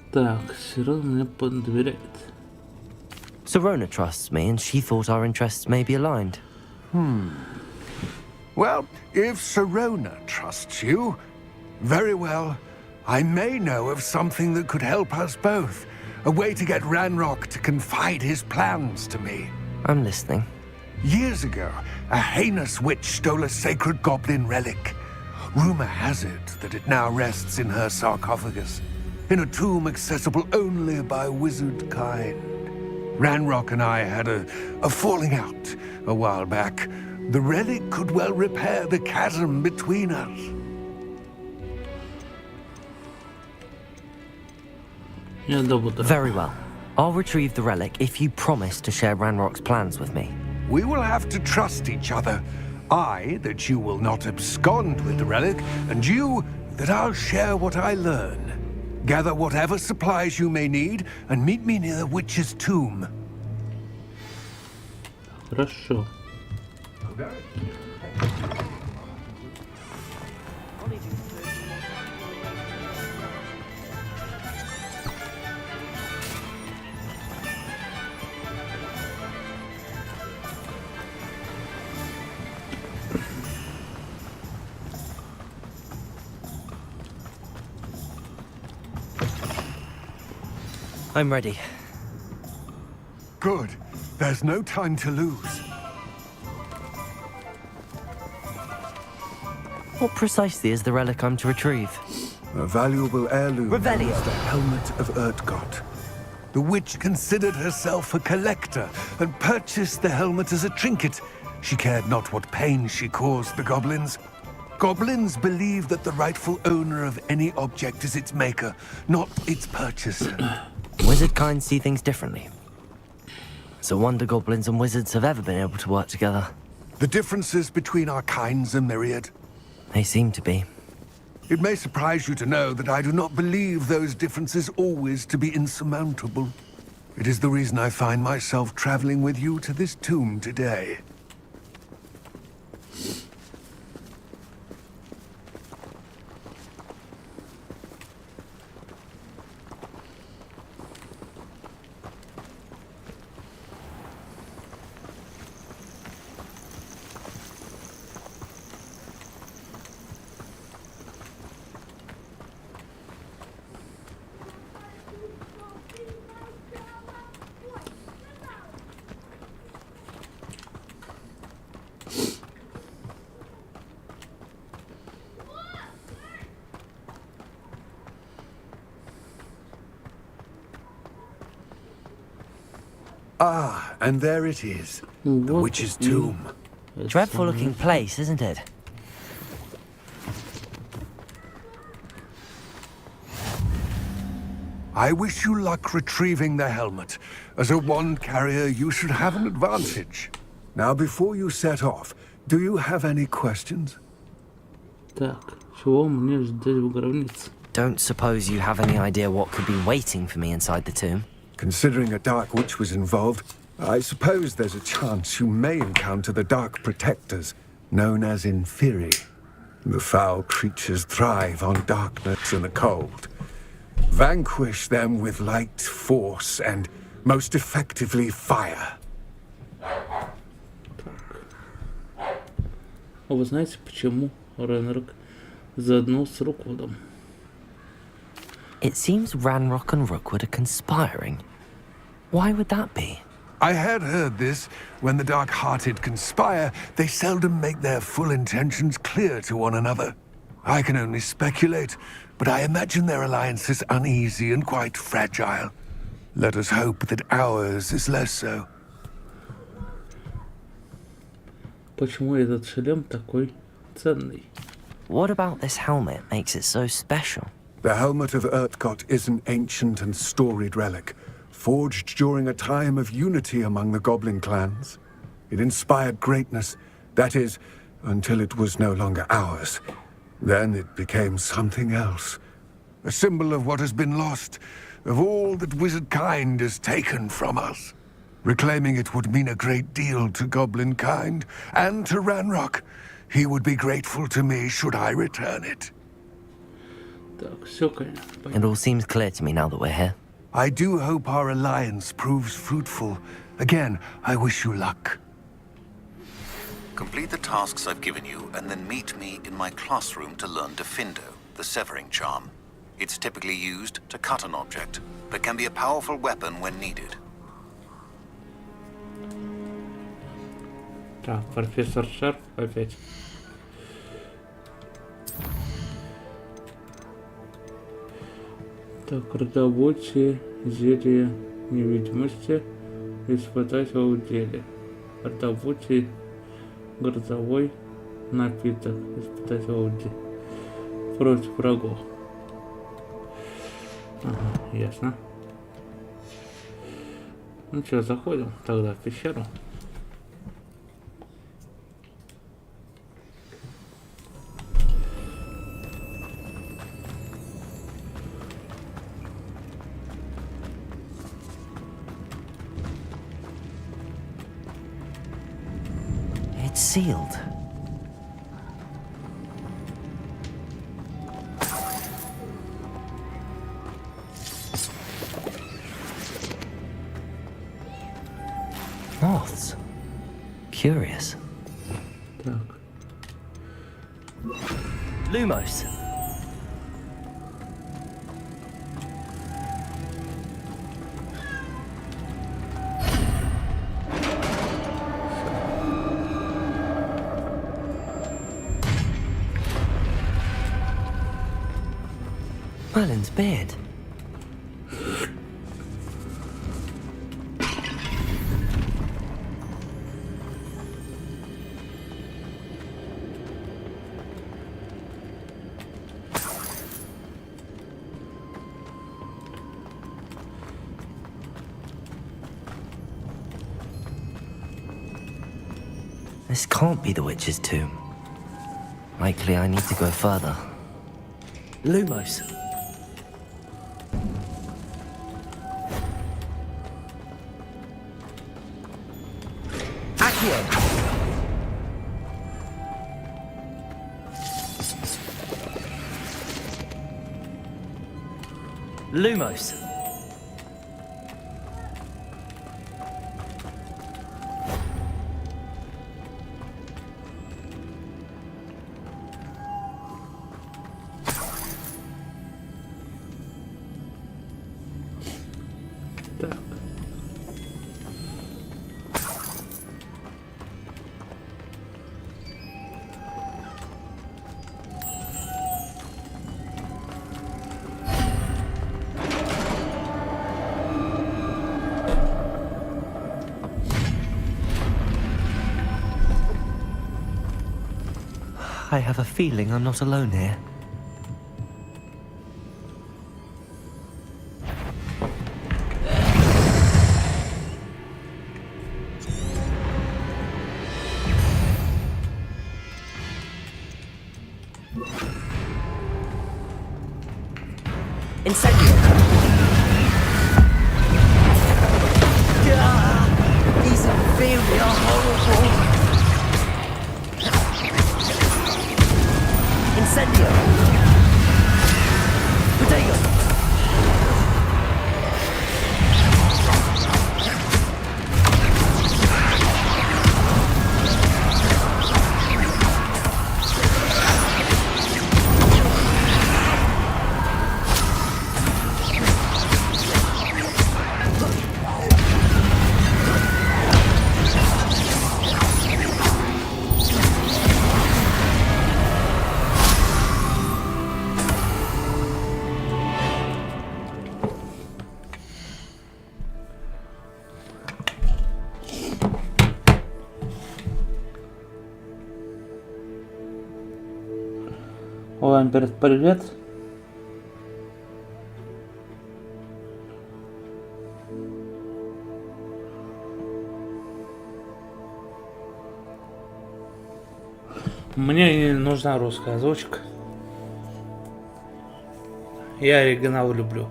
Так, Сирон мне доверяет. Sorona trusts me, and she thought our interests may be aligned. Well, if Sorona trusts you, very well. I may know of something that could help us both. A way to get Ranrock to confide his plans to me. I'm listening. Years ago, a heinous witch stole a sacred goblin relic. Rumor has it that it now rests in her sarcophagus, in a tomb accessible only by wizard kind. Ranrock and I had a falling out a while back. The relic could well repair the chasm between us. Very well. I'll retrieve the relic if you promise to share Ranrock's plans with me. We will have to trust each other. I, that you will not abscond with the relic, and you, that I'll share what I learn. Gather whatever supplies you may need, and meet me near the witch's tomb. Хорошо. I'm ready. Good. There's no time to lose. What precisely is the relic I'm to retrieve? A valuable heirloom Revelio. is the helmet of Urtkot. The witch considered herself a collector and purchased the helmet as a trinket. She cared not what pain she caused the goblins. Goblins believe that the rightful owner of any object is its maker, not its purchaser. Wizard kind see things differently. It's a wonder goblins and wizards have ever been able to work together. The differences between our kinds are myriad. They seem to be. It may surprise you to know that I do not believe those differences always to be insurmountable. It is the reason I find myself traveling with you to this tomb today. Ah, and there it is. The witch's tomb. Dreadful looking place, isn't it? I wish you luck retrieving the helmet. As a wand carrier, you should have an advantage. Now, before you set off, do you have any questions? Так, чего мне ждать в гробнице? Don't suppose you have any idea what could be waiting for me inside the tomb? Considering a dark witch was involved, I suppose there's a chance you may encounter the dark protectors, known as Inferi. The foul creatures thrive on darkness and the cold. Vanquish them with light, force, and most effectively fire. А вы знаете, почему Ренрик заодно с Руквудом? It seems Ranrock and Rookwood are conspiring. Why would that be? I had heard this. When the dark-hearted conspire, they seldom make their full intentions clear to one another. I can only speculate, but I imagine their alliance is uneasy and quite fragile. Let us hope that ours is less so. Почему этот шлем такой ценный? What about this helmet makes it so special? The helmet of Urtkot is an ancient and storied relic, forged during a time of unity among the goblin clans. It inspired greatness, that is, until it was no longer ours. Then it became something else. A symbol of what has been lost, of all that wizard kind has taken from us. Reclaiming it would mean a great deal to goblin kind, and to Ranrock. He would be grateful to me should I return it. It all seems clear to me now that we're here. I do hope our alliance proves fruitful. Again, I wish you luck. Complete the tasks I've given you, and then meet me in my classroom to learn Defindo, the severing charm. It's typically used to cut an object, but can be a powerful weapon when needed. Так, профессор Шарп опять. Так, рабочие зелье невидимости испытать в деле. Рабочий грозовой напиток испытать в деле. Против врагов. Ага, ясно. Ну что, заходим тогда в пещеру. It's sealed. Moths. Curious. Так. Lumos. Merlin's beard. This can't be the witch's tomb. Likely I need to go further. Lumos. Accio. Lumos. I have a feeling I'm not alone here. Incendio! These inferior horrible! Incendio! Potato! Вам привет. Мне не нужна русская озвучка. Я оригинал люблю.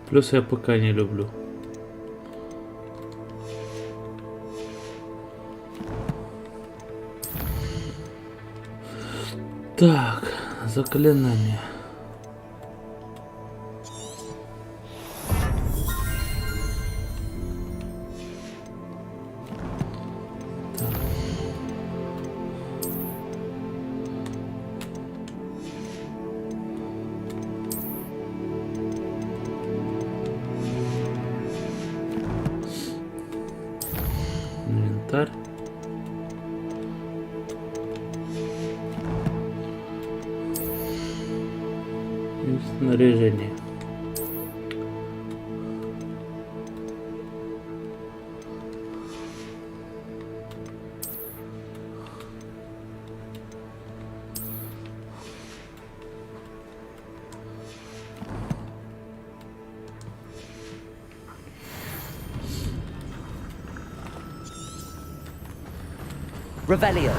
Плюс я ПК не люблю. Так, заклинание. Инвентарь. И снаряжение. Revelio.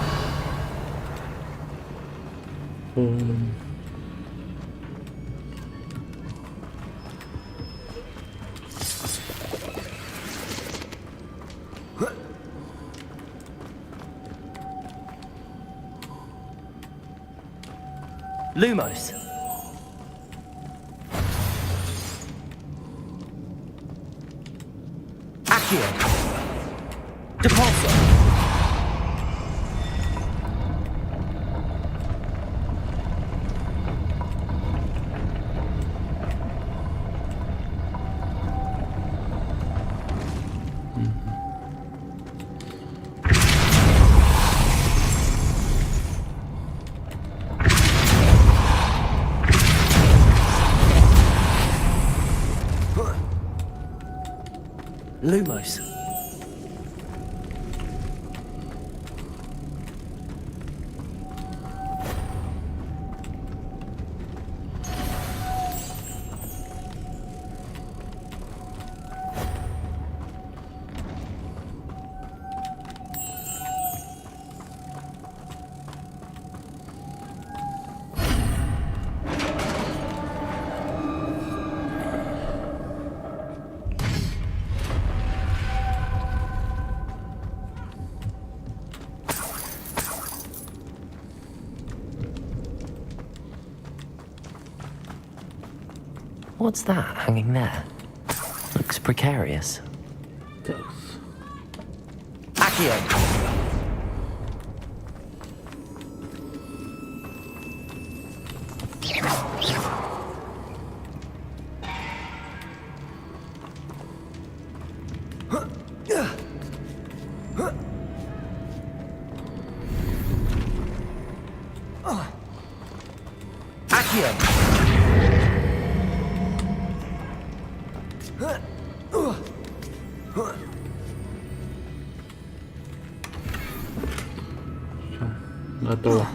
Lumos. Accio. Deposit. Lumos. What's that hanging there? Looks precarious. Accio! Готово.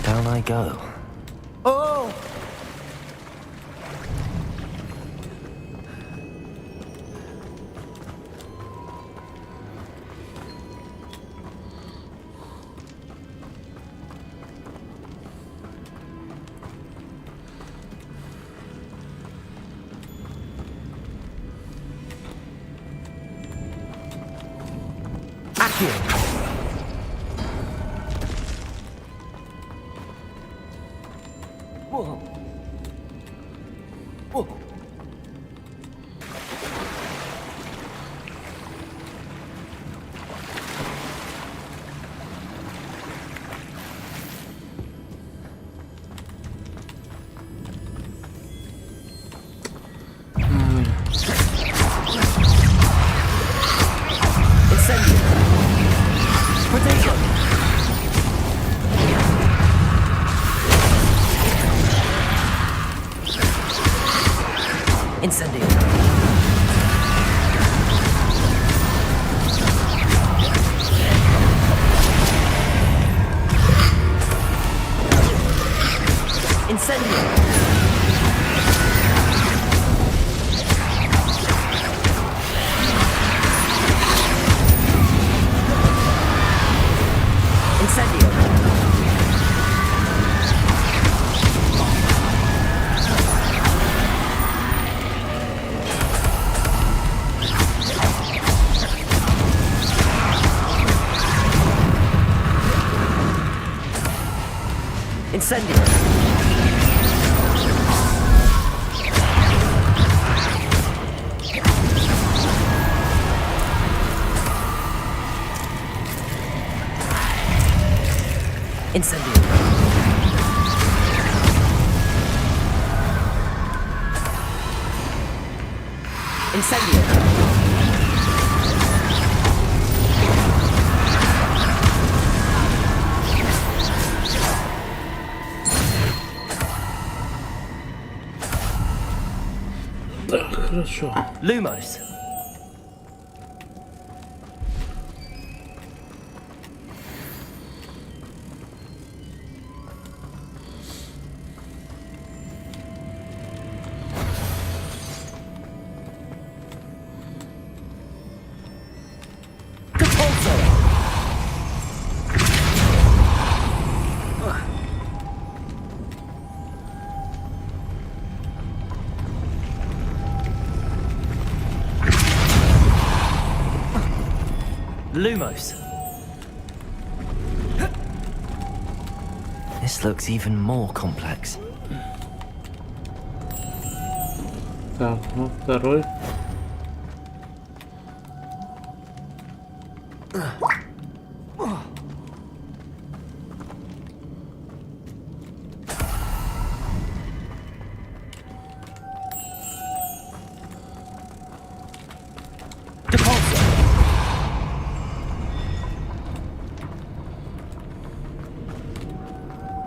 Down I go. Oh! Accio! Whoa. Whoa. Incendio. Potato. Incendio. Incendio. Incendio. Incendio. Incendio. Incendio. Хорошо. Lumos. Lumos. This looks even more complex. Так, ну второй.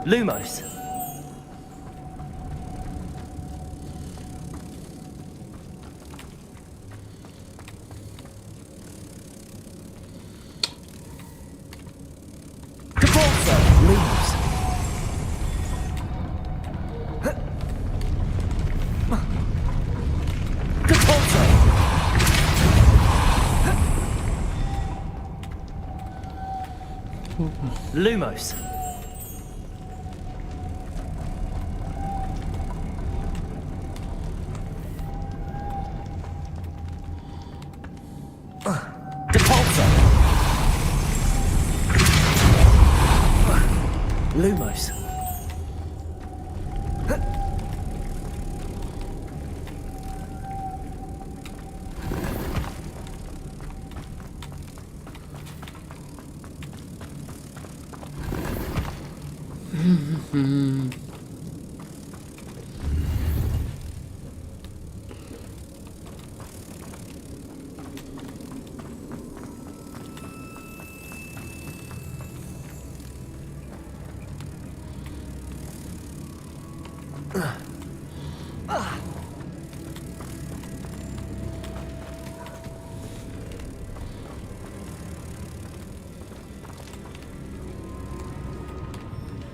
Lumos. Lumos. Lumos.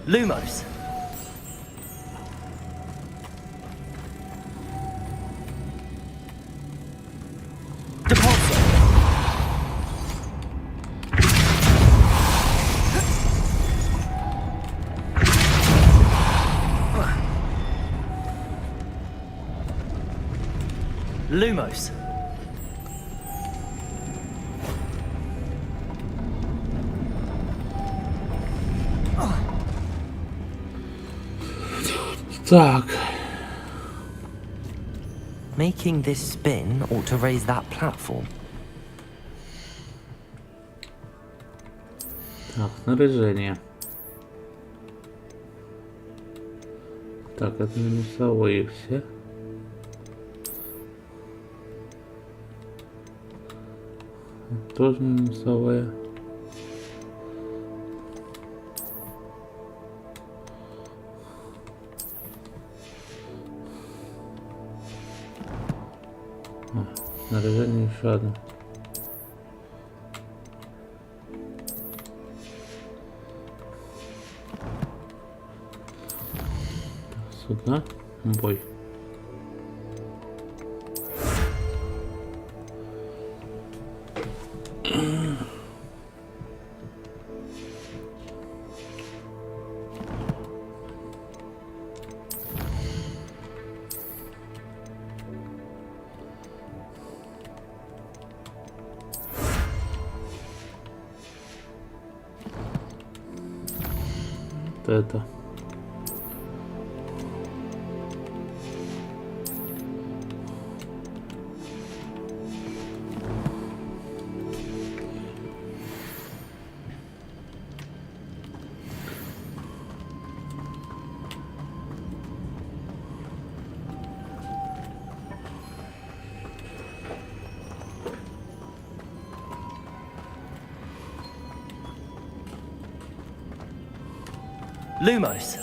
Lumos. Lumos. Так. Making this spin ought to raise that platform. Так, снаряжение. Так, это минусовые все. Тоже минусовые. Снаряжение еще одно. Сюда бой. Это Lumos.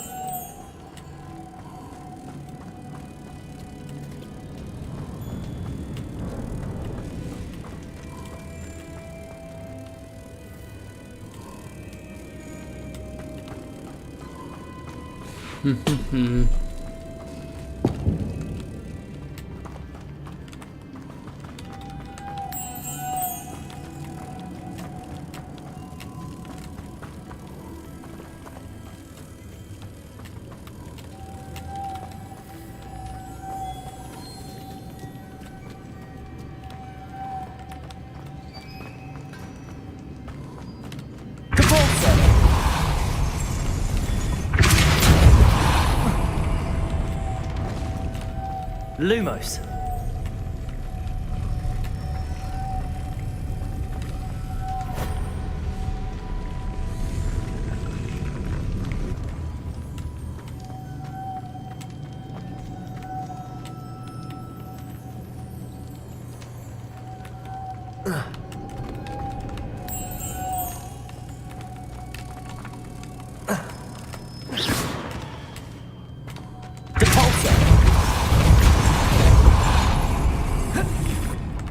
Lumos.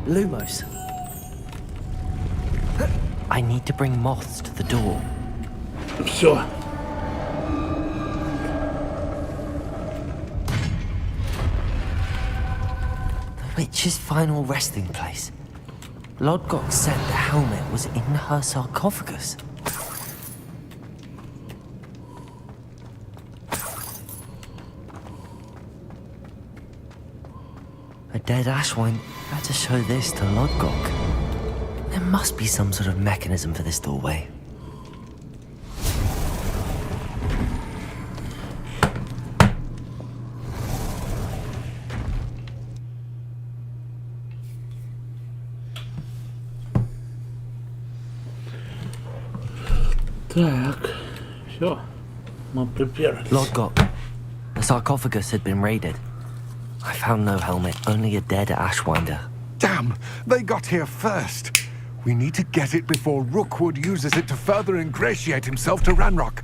Lumos. I need to bring moths to the door. Все. The witch's final resting place. Lodgok said the helmet was in her sarcophagus. A dead ashwine had to show this to Lodgok. There must be some sort of mechanism for this doorway. Так, все, мы приперлись. Lodgok, the sarcophagus had been raided. I found no helmet, only a dead ashwinder. Damn, they got here first. We need to get it before Rookwood uses it to further ingratiate himself to Ranrock.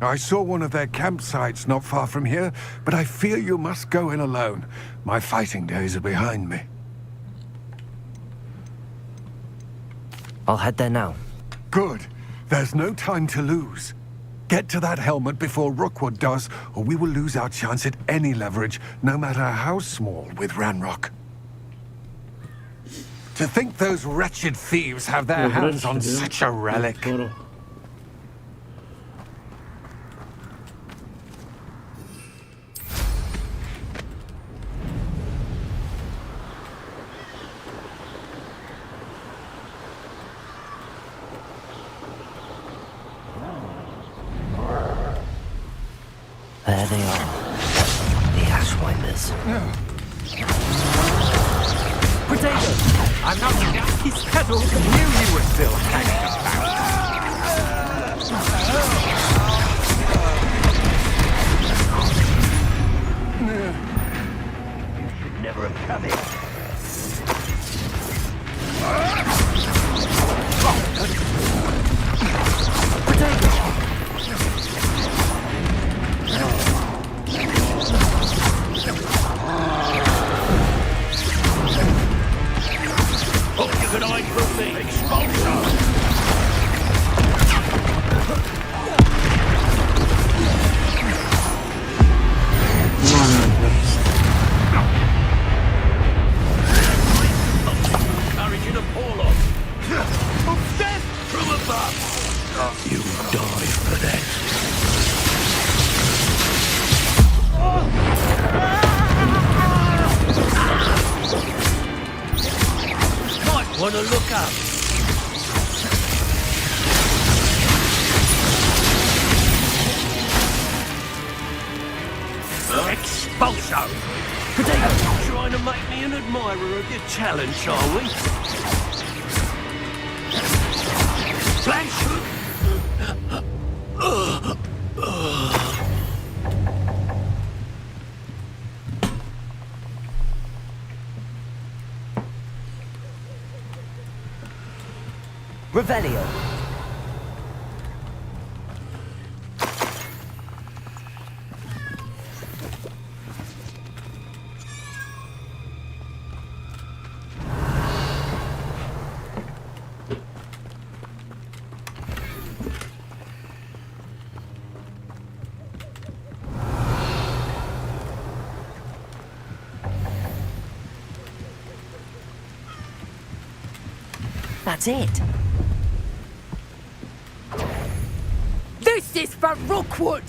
I saw one of their campsites not far from here, but I fear you must go in alone. My fighting days are behind me. I'll head there now. Good. There's no time to lose. Get to that helmet before Rookwood does, or we will lose our chance at any leverage, no matter how small, with Ranrock. To think those wretched thieves have their hands on such a relic. There they are, the ashwinders. Potato! I'm not his kettle. Knew you were still hanging about. You should never have come in. Wanna look up? Expulso! Potato! Trying to make me an admirer of your challenge, are we? Blanchard! Revelio. That's it. This is for Rookwood!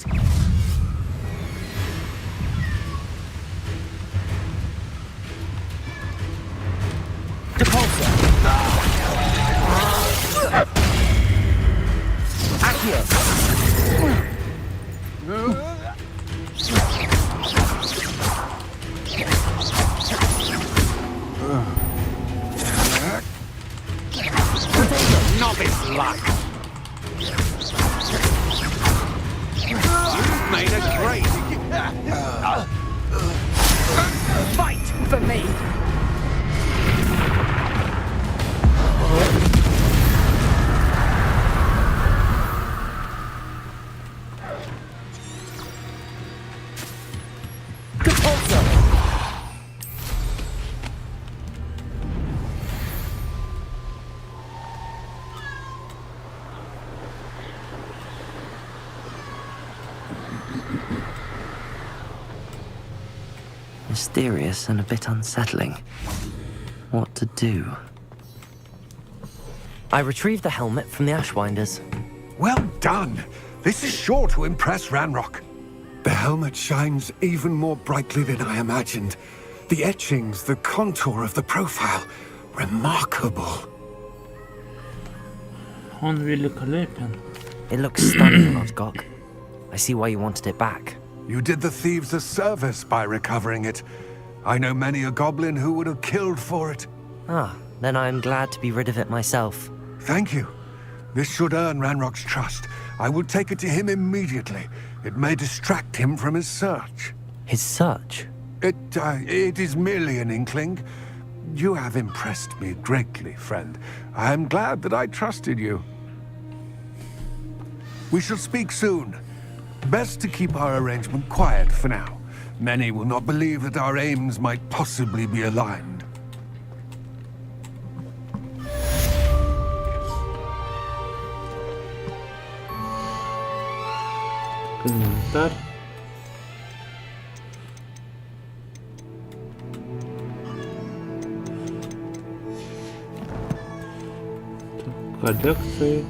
luck. You've made a great fight for me. Mysterious and a bit unsettling. What to do? I retrieved the helmet from the Ashwinders. Well done. This is sure to impress Ranrock. The helmet shines even more brightly than I imagined. The etchings, the contour of the profile. Remarkable. Он великолепен. It looks stunning, Lodgok. I see why you wanted it back. You did the thieves a service by recovering it. I know many a goblin who would have killed for it. Ah, then I am glad to be rid of it myself. Thank you. This should earn Ranrock's trust. I will take it to him immediately. It may distract him from his search. His search? It is merely an inkling. You have impressed me greatly, friend. I am glad that I trusted you. We shall speak soon. Best to keep our arrangement quiet for now. Many will not believe that our aims might possibly be aligned. Комментарий. Коллекции.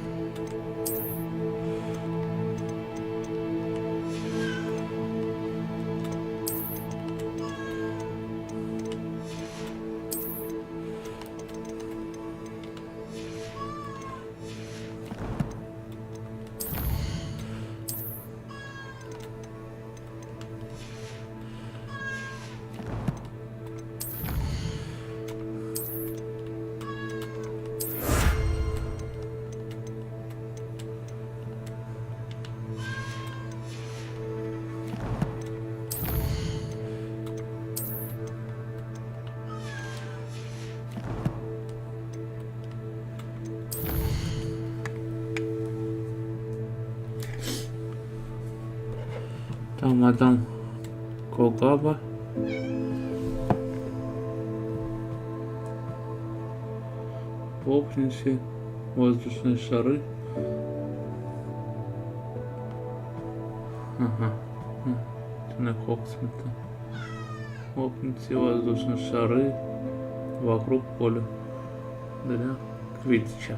Там мадам Когаба. Опните воздушные шары. Ага. Это на Хоксмита. Опните воздушные шары вокруг поля для Квиддича.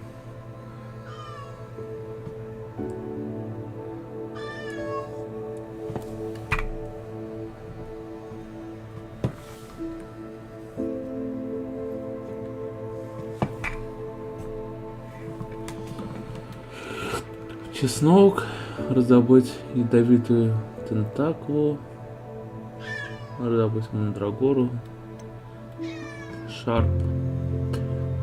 Чеснок, раздобыть ядовитую тентаклу, раздобыть мандрагору, шарп,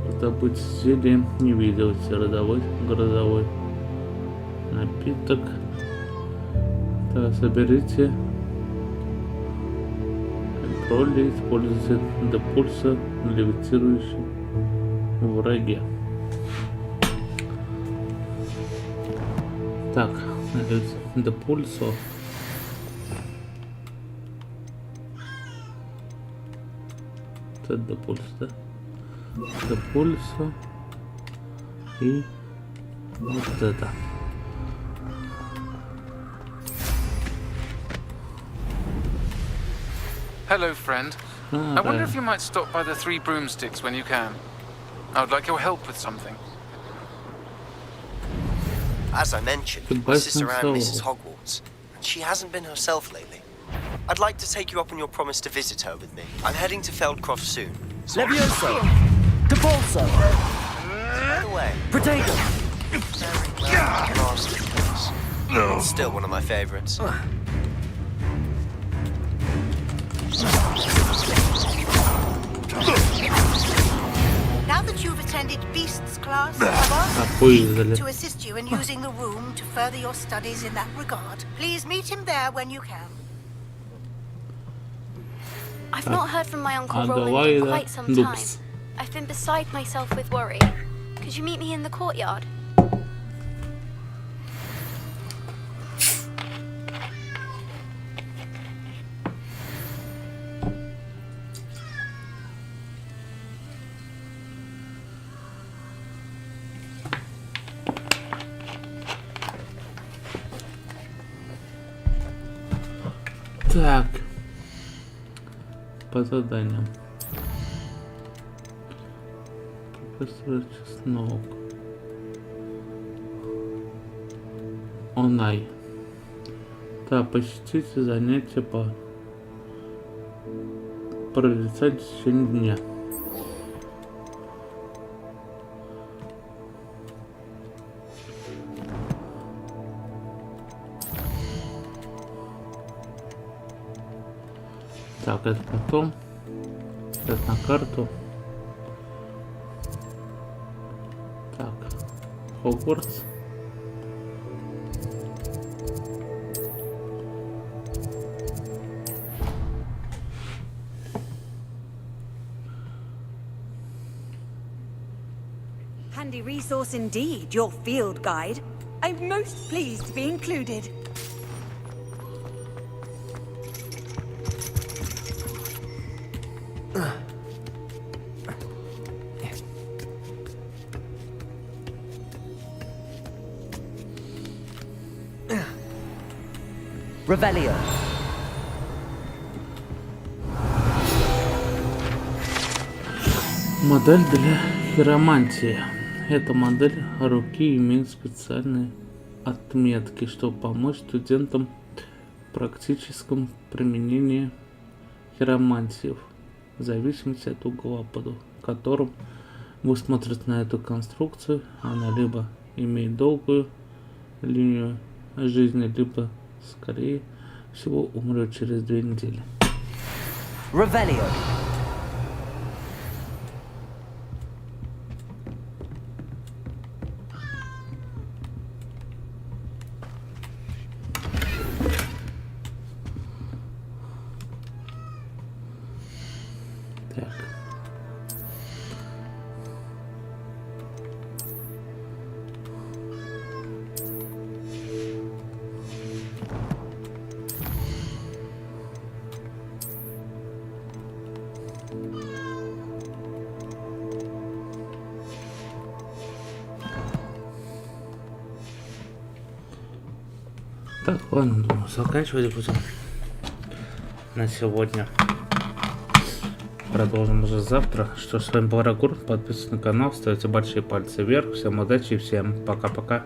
раздобыть зелье, не видел, родовой, грозовой напиток. Так, соберите контроль, используйте до пульса на левитирующем враге. Так, до пульса. Это до пульса, да? До пульса. И вот это. Hello, friend. I wonder if you might stop by the Three Broomsticks when you can. I would like your help with something. As I mentioned, my sister Anne misses Hogwarts, and she hasn't been herself lately. I'd like to take you up on your promise to visit her with me. I'm heading to Feldcroft soon. Levioso! Depulso! By the way, Protego! very well masterpiece. It's still one of my favorites. Now that you've attended Beasts class. I've asked Поездили. to assist you in using the room to further your studies in that regard. Please meet him there when you can. I've not heard from my Uncle Roland in quite some time. Дупс. I've been beside myself with worry. Could you meet me in the courtyard? Так. По заданиям. Профессор Чеснок. Онай. Да, посетите занятия по прорицать в течение дня. Так, это потом. Сейчас на карту. Так. Хогвартс. Handy resource indeed, your field guide. I'm most pleased to be included. Revelio. Модель для хиромантии. Эта модель руки имеет специальные отметки, чтобы помочь студентам в практическом применении хиромантии в зависимости от угла, под которым вы смотрите на эту конструкцию. Она либо имеет долгую линию жизни, либо скорее всего умрет через 2 недели. Revelio. Так. Так, ладно, думаю, заканчивать будем на сегодня. Продолжим уже завтра. Что ж, с вами был Арагорн. Подписывайтесь на канал, ставьте большие пальцы вверх. Всем удачи и всем пока-пока.